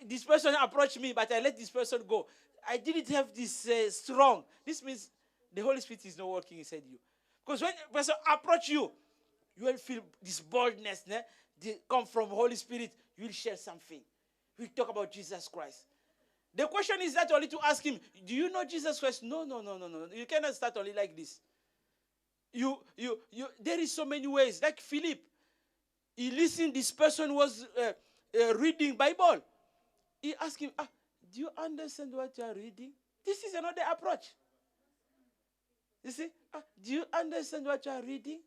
This person approached me, but I let this person go. I didn't have this strong. This means the Holy Spirit is not working inside you. Because when a person approach you, you will feel this boldness. They come from Holy Spirit. You will share something. We talk about Jesus Christ. The question is not only to ask him, do you know Jesus Christ? No. You cannot start only like this. There is so many ways. Like Philip, he listened. This person was reading Bible. He asked him, do you understand what you are reading? This is another approach. You see? Do you understand what you are reading?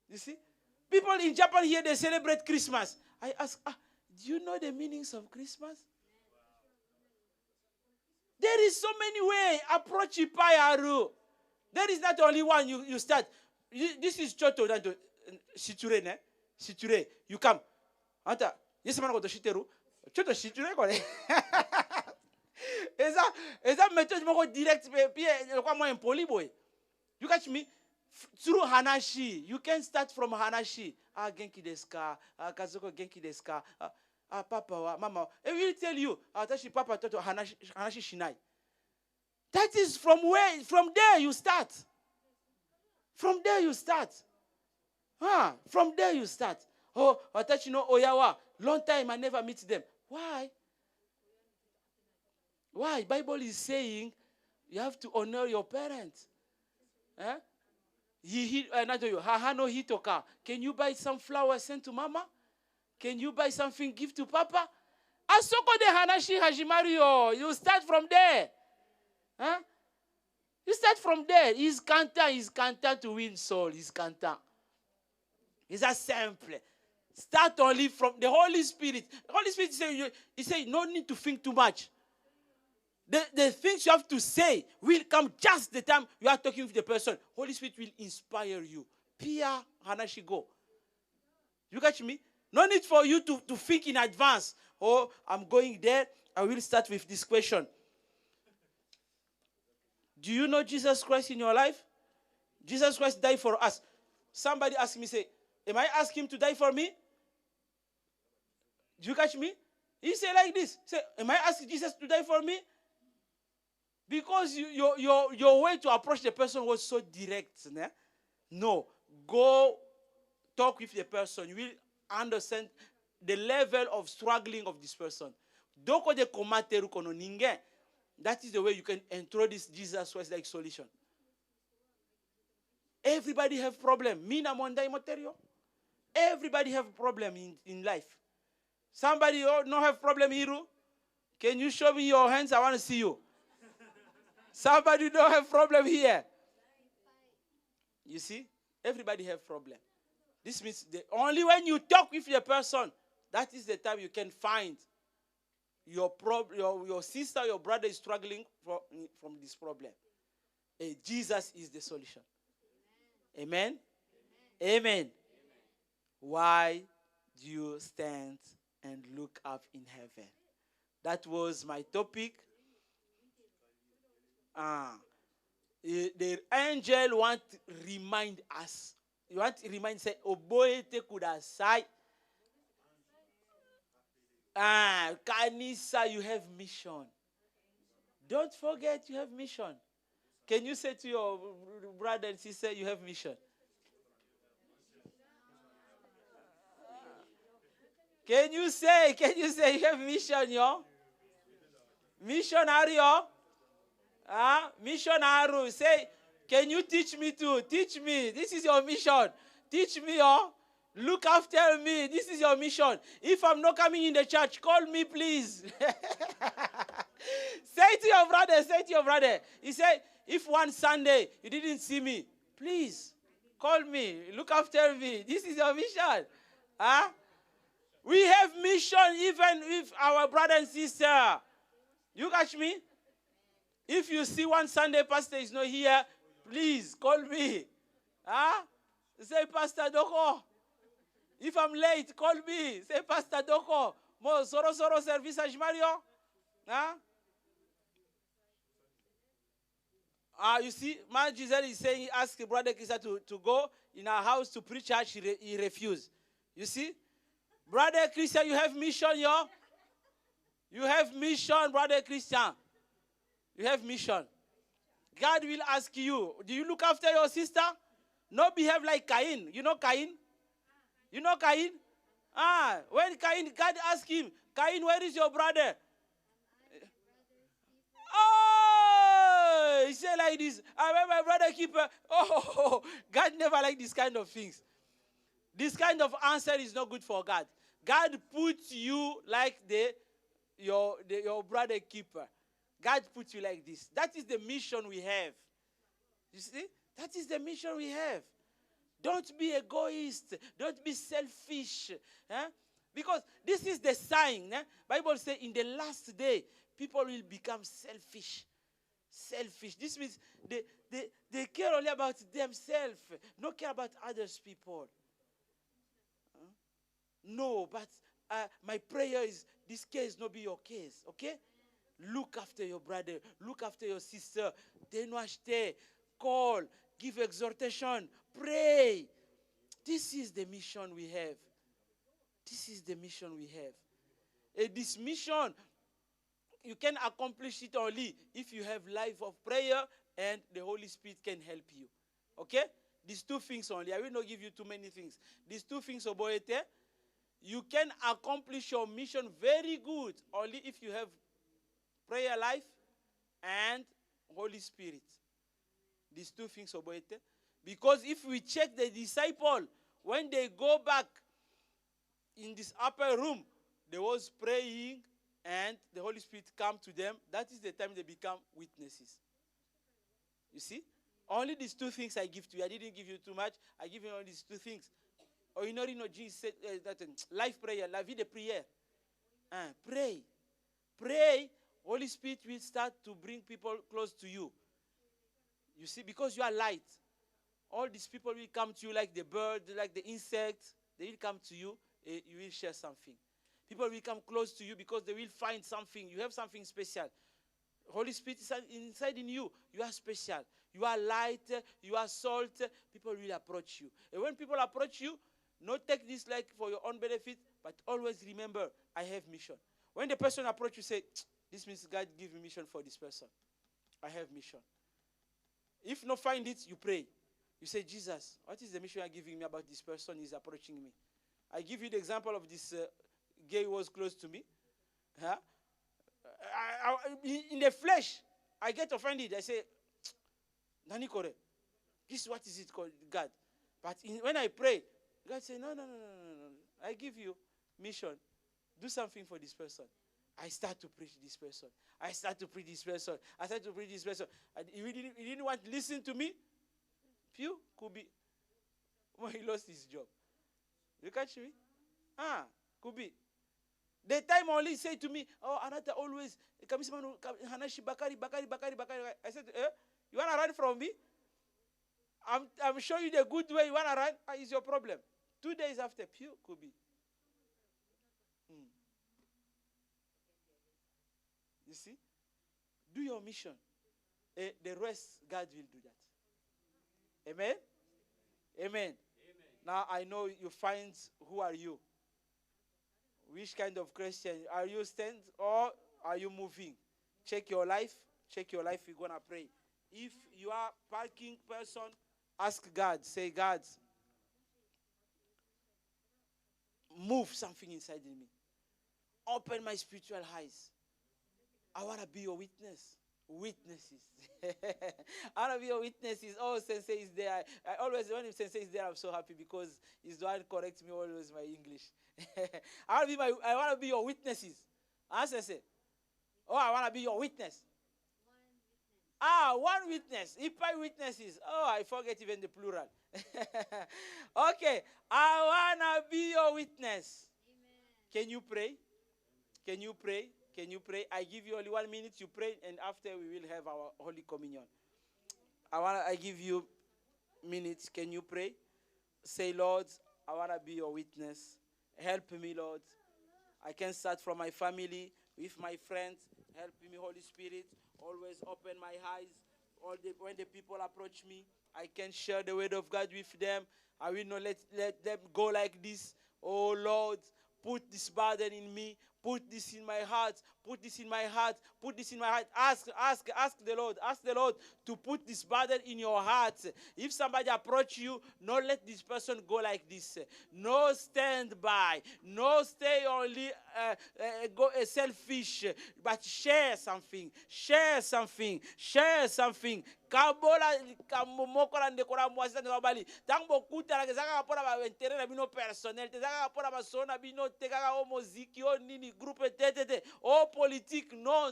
You see? People in Japan here, they celebrate Christmas. I ask, do you know the meanings of Christmas? There is so many ways. Approach Ipayaru. There is not only one you start. This is Choto. Shiture, ne? Shiture. You come. Anta, yes, man, go to Shiteru. Choto Shiture, go. Is that method more direct? More impoli boy. You catch me? Through Hanashi. You can start from Hanashi. Genki desu ka? Kazuko genki desu ka? Papa, mama. And we will tell you, Tashi Papa Toto Hanashi Shinai. That is from where? From there you start. From there you start. From there you start. Oh, Tashi no Oyawa. Long time I never meet them. Why? Why? Bible is saying you have to honor your parents. Hahano hitoka. Can you buy some flowers send to mama? Can you buy something give to papa? Asoko de hanashi hajimario. You start from there. You start from there. He's kanta to win soul. He's kanta. It's as simple. Start only from the Holy Spirit. The Holy Spirit say no need to think too much. The things you have to say will come just the time you are talking with the person. Holy Spirit will inspire you. Pia hanashi go. You catch me? No need for you to think in advance. Oh, I'm going there. I will start with this question. Do you know Jesus Christ in your life? Jesus Christ died for us. Somebody asked me, say, am I asking him to die for me? Do you catch me? He said like this. Say, am I asking Jesus to die for me? Because your way to approach the person was so direct. Né? No. Go talk with the person. You will understand the level of struggling of this person. Doko de komateru kono ninge. That is the way you can introduce Jesus Christ like solution. Everybody have problem. Mina mondai moterio. Everybody have problem in life. Somebody not have problem here. Can you show me your hands? I want to see you. Somebody don't have problem here. You see? Everybody have problem. This means only when you talk with the person, that is the time you can find your sister, your brother is struggling from this problem. Jesus is the solution. Amen? Amen. Why do you stand and look up in heaven? That was my topic. The angel want to remind us. You want to remind, say, Oboete kudasai. Kanisa, you have mission. Don't forget you have mission. Can you say to your brother and sister, you have mission? Can you say you have mission, yo? Missionary, yo? Mission Aru. Say, can you teach me too? Teach me. This is your mission. Teach me, oh. Look after me. This is your mission. If I'm not coming in the church, call me, please. Say to your brother, say to your brother. He said, if one Sunday you didn't see me, please call me. Look after me. This is your mission. We have mission even with our brother and sister. You catch me? If you see one Sunday pastor is not here, please call me. Say, Pastor Doko. If I'm late, call me. Say, Pastor Doko. Mo soro service a Mario. You see, man, Jesus is saying, ask Brother Kisa to go in our house to preach church. He refused. You see? Brother Christian, you have mission, yo. You have mission, Brother Christian. You have mission. God will ask you, do you look after your sister? Not behave like Cain. You know Cain? You know Cain? When Cain, God asked him, Cain, where is your brother? Oh, he said like this, I want my brother keeper. Oh, God never liked this kind of things. This kind of answer is not good for God. God puts you like your brother keeper. God puts you like this. That is the mission we have. You see? That is the mission we have. Don't be egoist. Don't be selfish. Because this is the sign. Bible says in the last day, people will become selfish. Selfish. This means they care only about themselves. Don't care about others people. No, but my prayer is this case not be your case. Okay? Look after your brother. Look after your sister. Dénoachte. Call. Give exhortation. Pray. This is the mission we have. This is the mission we have. And this mission, you can accomplish it only if you have life of prayer and the Holy Spirit can help you. Okay? These two things only. I will not give you too many things. These two things, Oboete, you can accomplish your mission very good only if you have prayer life and Holy Spirit. These two things, Oboete. Because if we check the disciple, when they go back in this upper room, they was praying and the Holy Spirit come to them. That is the time they become witnesses. You see? Only these two things I give to you. I didn't give you too much. I give you only these two things. Or you know, Jesus said that life prayer, la vie de prière. Pray. Pray. Holy Spirit will start to bring people close to you. You see, because you are light. All these people will come to you like the bird, like the insect. They will come to you. You will share something. People will come close to you because they will find something. You have something special. Holy Spirit is inside in you. You are special. You are light. You are salt. People will approach you. And when people approach you, not take this like for your own benefit, but always remember, I have mission. When the person approach you, say, this means God give me mission for this person. I have mission. If not find it, you pray. You say, Jesus, what is the mission you are giving me about this person who is approaching me? I give you the example of this gay who was close to me. In the flesh, I get offended. I say, Nani kore? This what is it called, God? But when I pray, God say, no. I give you mission. Do something for this person. I start to preach this person. I start to preach this person. And he didn't want to listen to me. Few could be. Well, he lost his job. You catch me? Could be. The time only say to me, oh, Anata always, Hanashi Bakari. I said, you want to run from me? I'm showing you the good way. You want to run? Is your problem. 2 days after, pew, could be. You see? Do your mission. The rest, God will do that. Amen? Amen. Now I know you find who are you? Which kind of Christian? Are you stand or are you moving? Check your life. Check your life. We're going to pray. If you are parking person, ask God. Say, God, move something inside in me. Open my spiritual eyes. I want to be your witness. witnesses. I want to be your witnesses. Oh, Sensei is there. I always, when Sensei is there, I'm so happy because he's the one corrects me always my English. I want to be your witnesses. Huh, Sensei? Oh, I want to be your witness. One witness. If I witnesses. Oh, I forget even the plural. Okay. I want to be your witness. Can you pray? Can you pray? Can you pray? I give you only 1 minute. You pray, and after we will have our Holy Communion. I give you minutes. Can you pray? Say, Lord, I want to be your witness. Help me, Lord. I can start from my family, with my friends. Help me, Holy Spirit. Always open my eyes. When the people approach me, I can share the word of God with them. I will not let them go like this. Oh, Lord, put this burden in me. Put this in my heart. Put this in my heart. Put this in my heart. Ask the Lord. Ask the Lord to put this burden in your heart. If somebody approach you, no let this person go like this. No stand by. No stay only selfish. But share something. Share something. Share something. Kabola kamomokola ndekora mwasi na bali tango kuta la zaka pora ba intérêt na bino personnel te zaka pora ba sona bino te kaka o muziki o nini groupe tete o politique no.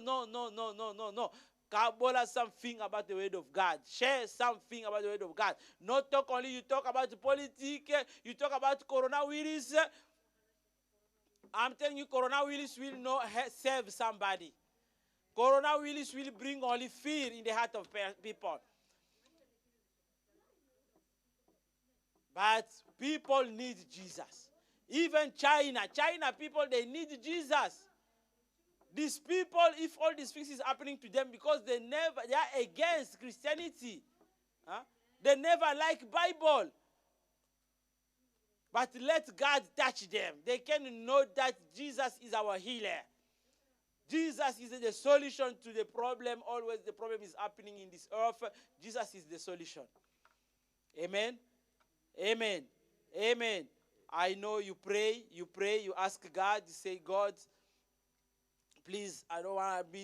Kabola something about the word of God. Share something about the word of God. Not talk only you talk about politics, you talk about coronavirus. I'm telling you, coronavirus will not save somebody. Coronavirus will bring only fear in the heart of people. But people need Jesus. Even China people, they need Jesus. These people, if all these things is happening to them because they are against Christianity. They never like Bible. But let God touch them. They can know that Jesus is our healer. Jesus is the solution to the problem. Always the problem is happening in this earth. Jesus is the solution. Amen. Amen. Amen. I know you pray, you ask God, you say, God, please, I don't want to be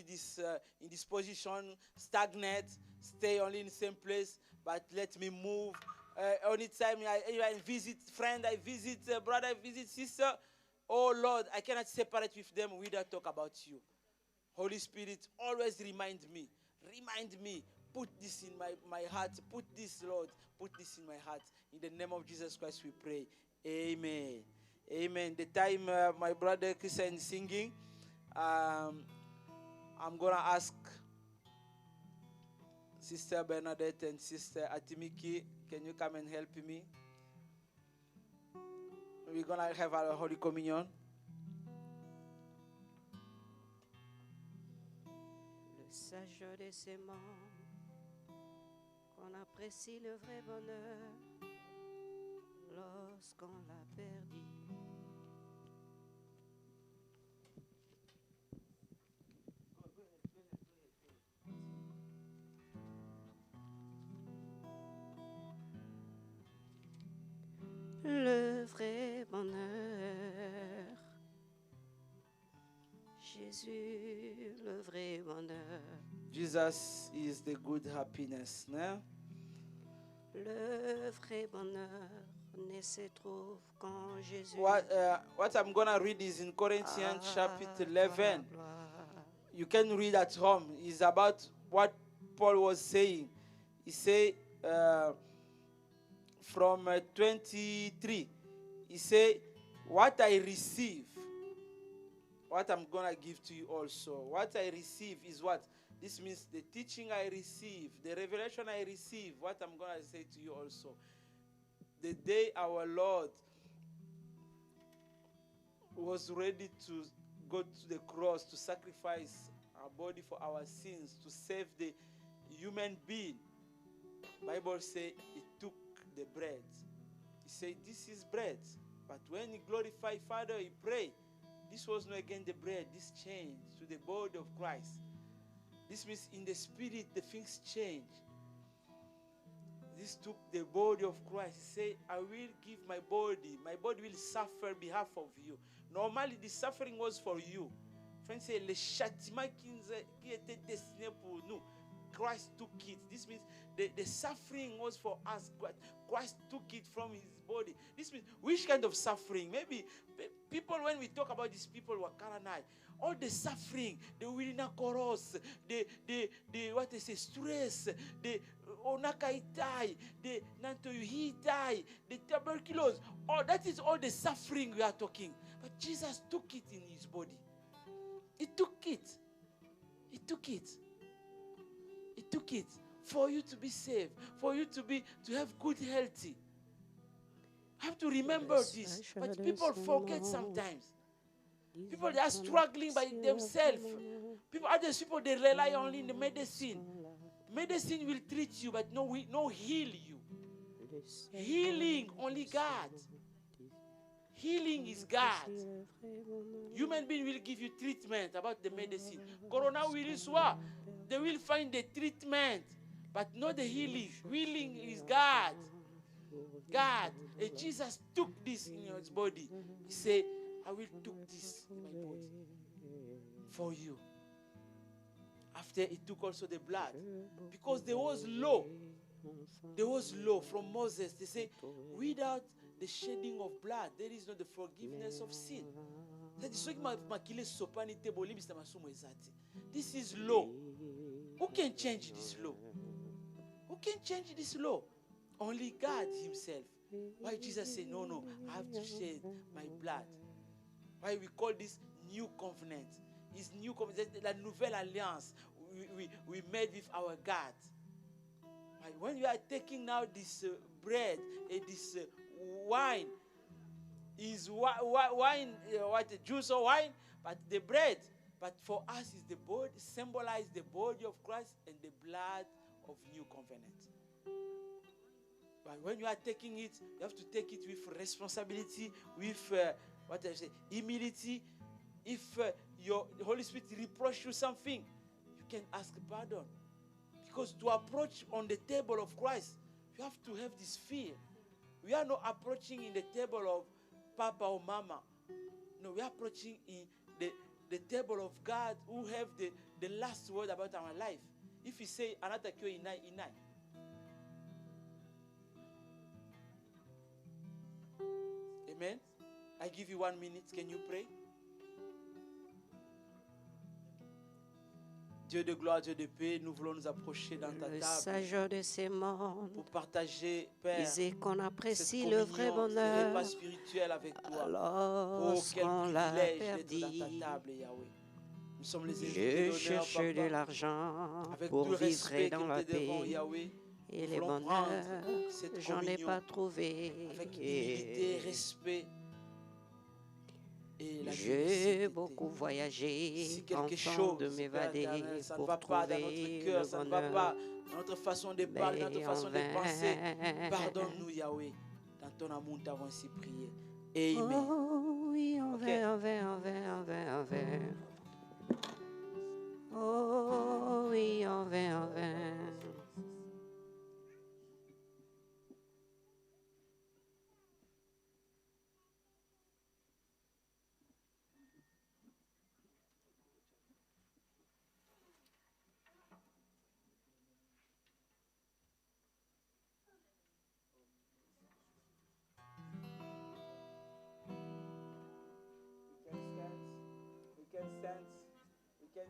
in this position, stagnant, stay only in the same place, but let me move. Anytime I visit friend, I visit brother, I visit sister, oh Lord, I cannot separate with them without talk about you. Holy Spirit, always remind me, put this in my heart, put this, Lord, put this in my heart. In the name of Jesus Christ we pray. Amen. Amen. The time my brother Christian is singing, I'm going to ask Sister Bernadette and Sister Atimiki, can you come and help me? We're going to have our Holy Communion. Le sage des séments, qu'on apprécie le vrai bonheur lorsqu'on l'a perdu. Le vrai bonheur, Jésus, le vrai bonheur. Jesus is the good happiness. No? Le vrai bonheur ne se trouve qu'en Jésus. What I'm going to read is in Corinthians chapter 11. You can read at home. It's about what Paul was saying. He said from 23, he said, what I receive, what I'm going to give to you also. What I receive is what? This means the teaching I receive, the revelation I receive, what I'm going to say to you also. The day our Lord was ready to go to the cross, to sacrifice our body for our sins, to save the human being, Bible says he took the bread. He said, this is bread. But when he glorified Father, he prayed. This was not again the bread. This changed to the body of Christ. This means in the spirit, the things change. This took the body of Christ. He said, I will give my body. My body will suffer on behalf of you. Normally, the suffering was for you. Frère, c'est le châtiment qui était destiné pour nous. Christ took it. This means the suffering was for us. Christ took it from his body. This means which kind of suffering? Maybe people, when we talk about these people who are Karanai, all the suffering, the wirinakoros, the what they say, stress, the onakaitai, the nantoyuhitai, the tuberculosis, all that is all the suffering we are talking. But Jesus took it in his body. He took it. He took it. He took it for you to be saved, for you to have good health. You have to remember this. But people forget sometimes. People, they are struggling by themselves. Other people, they rely only on the medicine. Medicine will treat you, but no heal you. Healing, only God. Healing is God. Human being will give you treatment about the medicine. Coronavirus, what? They will find the treatment, but not the healing. Healing is God. God. And Jesus took this in his body. He said, I will take this in my body for you. After he took also the blood. Because there was law. There was law from Moses. They say, without the shedding of blood, there is not the forgiveness of sin. This is law. Who can change this law? Who can change this law? Only God himself. Why Jesus said, no, I have to shed my blood. Why we call this new covenant. It's new covenant, la nouvelle alliance we made with our God. Right? When you are taking now this bread and this wine, is wine, juice or wine, but the bread. But for us, is the body, symbolize the body of Christ and the blood of new covenant. But when you are taking it, you have to take it with responsibility, with humility. If the Holy Spirit reproach you something, you can ask pardon. Because to approach on the table of Christ, you have to have this fear. We are not approaching in the table of Papa or Mama. No, we are approaching in the table of God who have the last word about our life. If you say, Anata kyo inai, inai. Amen. I give you 1 minute. Can you pray? Dieu de gloire, Dieu de paix, nous voulons nous approcher dans ta Le table Seigneur de ces mondes, pour partager, Père, disait qu'on cette apprécie le vrai communion, ce bonheur repas spirituel avec toi. Oh, quel lorsqu'on l'a privilège d'être dans ta perdu. table, Yahweh. Nous sommes les invités Je d'honneur, cherche de Papa, l'argent avec pour tout le vivre respect dans que la nous te devons, paix. Yahweh. Et Nous les voulons prendre bonheurs, cette j'en ai communion pas trouvé. avec humilité, respect et la J'ai diversité. beaucoup voyagé Si quelque afin de chose, Père m'évader éternel, ça ne pour va pas dans notre trouver cœur, le ça ne va bonheur. pas dans notre façon de parler, dans notre Mais façon en de penser, vain. pardonne-nous, Yahweh. Dans ton amour, nous t'avons ainsi prié. Amen. Oh oui, en Ok. vain, en vain, en vain, en vain, en vain. Oh oui, en vain, en vain. We can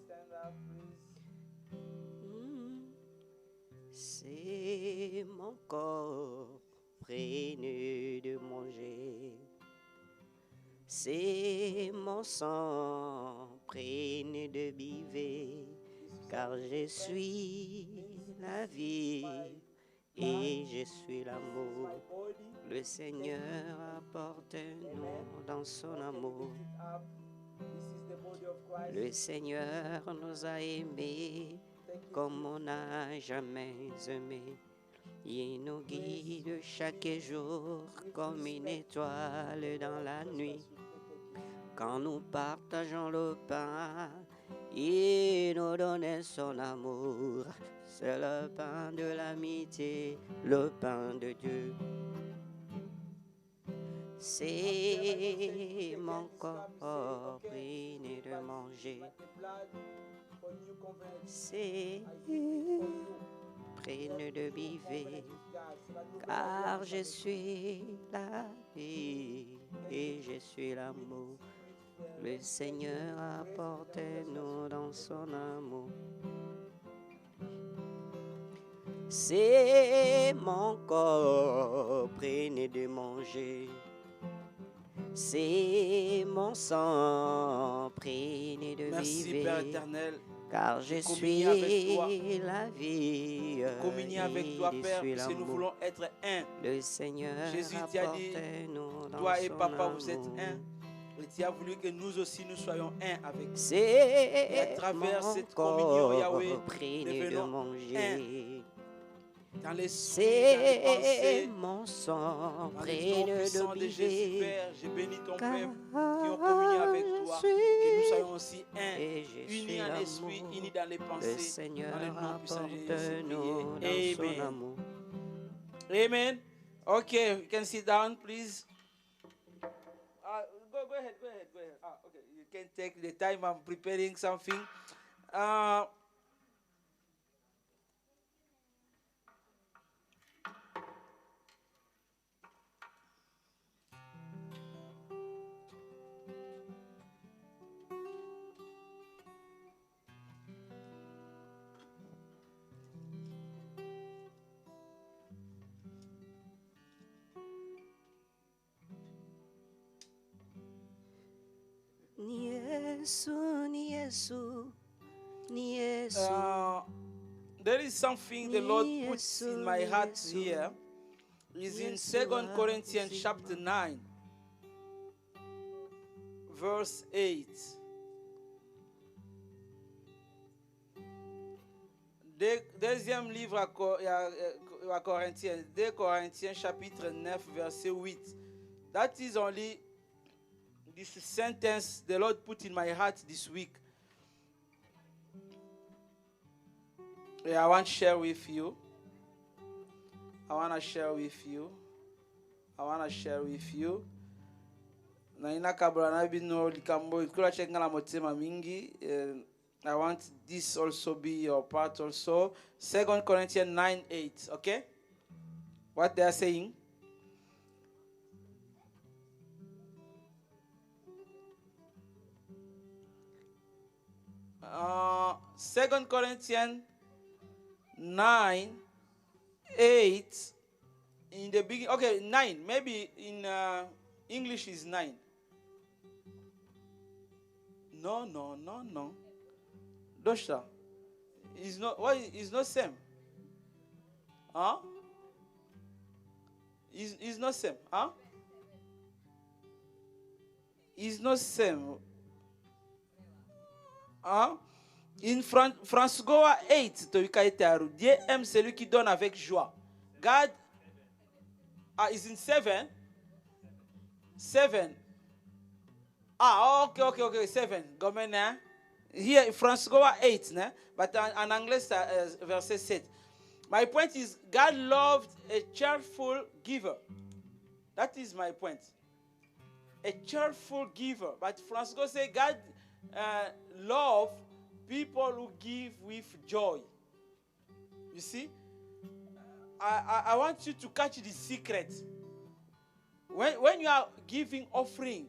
stand up, please. C'est mon corps prêt de manger. C'est mon sang prêt de biver. Car je suis la vie et je suis l'amour. Le Seigneur apporte-nous dans son amour. Le Seigneur nous a aimés comme on n'a jamais aimé. Il nous guide chaque jour comme une étoile dans la nuit. Quand nous partageons le pain, il nous donne son amour. C'est le pain de l'amitié, le pain de Dieu. C'est mon corps pris de manger. the blood for new converts. C'est I drink it for you. prenne de biver, God, c'est la nouvelle car alliance je avec suis la vie et je suis l'amour. Le Seigneur apporte-nous dans son amour. C'est mon corps, prenez de manger. C'est mon sang, prenez de Merci Père vivre. éternel. Car je communier avec toi. suis la vie Communier avec toi et Père, je suis parce que nous l'amour. voulons être un. Le Seigneur Jésus t'y a dit, apporte-nous dans toi et son papa vous êtes amour. un. Et tu as voulu que nous aussi nous soyons un avec vous. Et à C'est travers mon cette communion, corps, Yahweh, prenez de devenons manger. dans l'esprit, dans les C'est pensées, mon sang, dans le nom prenez puissant de de Jésus vivre. Père, je bénis ton Car peuple qui ont communié avec toi, je que nous suis soyons aussi un, et je suis unis en esprit, l'amour. unis dans les Le pensées, Seigneur dans le nom puissant de Jésus. apporte-nous dans Priez. son Amen. amour. Amen. Okay, you can sit down, please. Go ahead. Okay, you can take the time. I'm preparing something. Ni Yesu, ni Yesu, ni Yesu. There is something the Lord puts in my heart here. It's in 2 Corinthians chapter 9, verse 8. Deuxième livre à Corinthiens, 2 Corinthiens chapitre 9, verset 8. That is only this sentence the Lord put in my heart this week. I want to share with you. Naina kabla na bino likambo ikula chengala motema mingi. I want this also be your part also. 2 Corinthians 9:8. Okay? What they are saying? Uh, 2 Corinthians 9:8 in the beginning. Okay, 9. Maybe in English is 9. No. Dosha. It's not. Why? It's not same. Huh? It's not same. Huh? It's not same. Hein? In François 8, Dieu aime celui qui donne avec joie. God is in 7. 7. Okay, 7. Gomen, here, François 8, né? But en anglais, verset 7. My point is, God loved a cheerful giver. That is my point. A cheerful giver. But François says, God love people who give with joy. You see? I want you to catch the secret. When you are giving offering,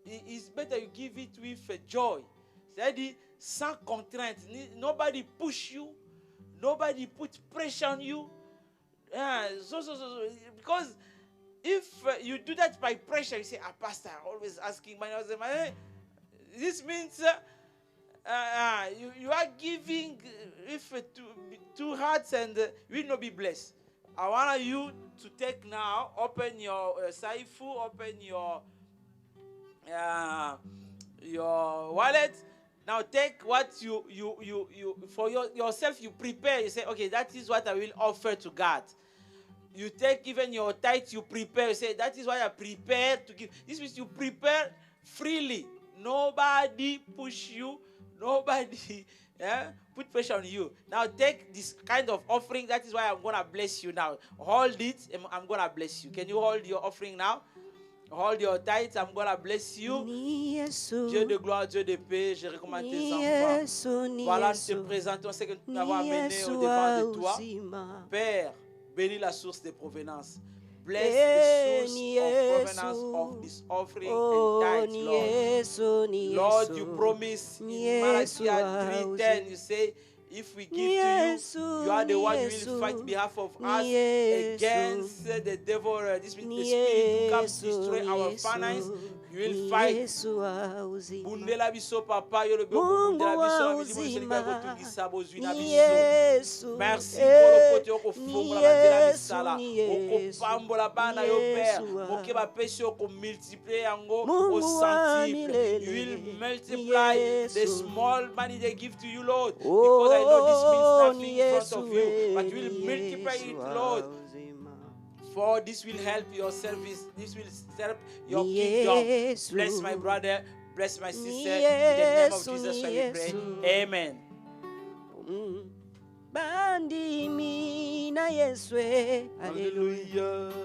it's better you give it with joy. C'est-à-dire, sans contrainte. Nobody push you. Nobody put pressure on you. Because if you do that by pressure, you say, pastor, always asking money. This means you are giving with two hearts and you will not be blessed. I want you to take now, open your Saifu, open your wallet. Now take what you for yourself, you prepare. You say, okay, that is what I will offer to God. You take even your tithe, you prepare. You say, that is what I prepare to give. This means you prepare freely. Nobody push you. Nobody put pressure on you. Now take this kind of offering. That is why I'm going to bless you now. Hold it. I'm going to bless you. Can you hold your offering now? Hold your tight. I'm going to bless you. Ni Yesu, Dieu de gloire, Dieu de paix, je recommande tes ni enfants. Yesu, ni Voilà, nous te Yesu, présentons ce que nous ni avons amené Yesu au-devant de toi. uzima. Père, bénis la source de provenance. Bless Eh, the source ni of provenance Yesu. of this offering Oh, and tithes, ni Lord. Yesu, ni Lord, Yesu. you promise Ni in Malachi Yesu 3:10, you say, if we give Ni to Yesu, you, you are the ni one who Yesu. will fight behalf of Ni us Yesu. against the devil, this means the Ni spirit who comes Yesu, destroy ni our Yesu. finance. You will Ni fight. Yesu wa uzima. Bundela biso papa yo lobe Mungu bundela biso wa na milimo uzima. selika kotungisa bozwi na Ni biso. Yesu. Merci Eh, pour le pote ni okofongola banzela Yesu, misala ni Yesu. okopambola bana Ni yo père Yesu wa. moke bapesi okomultiplie yango Mungu au wa centuple. milele. You will Ni multiply the Yesu. small money they give to you, Lord, because I know this means Oh, nothing ni in front Yesu, of you, but you ni will multiply Yesu it, wa Lord. uzima. For this will help your service. This will serve your Ni kingdom. Yesu. Bless my brother. Bless my Ni sister. In the name of Yesu, Jesus, ni shall we pray. Yesu. Amen. Bandimi na Yesu. Hallelujah. Hallelujah.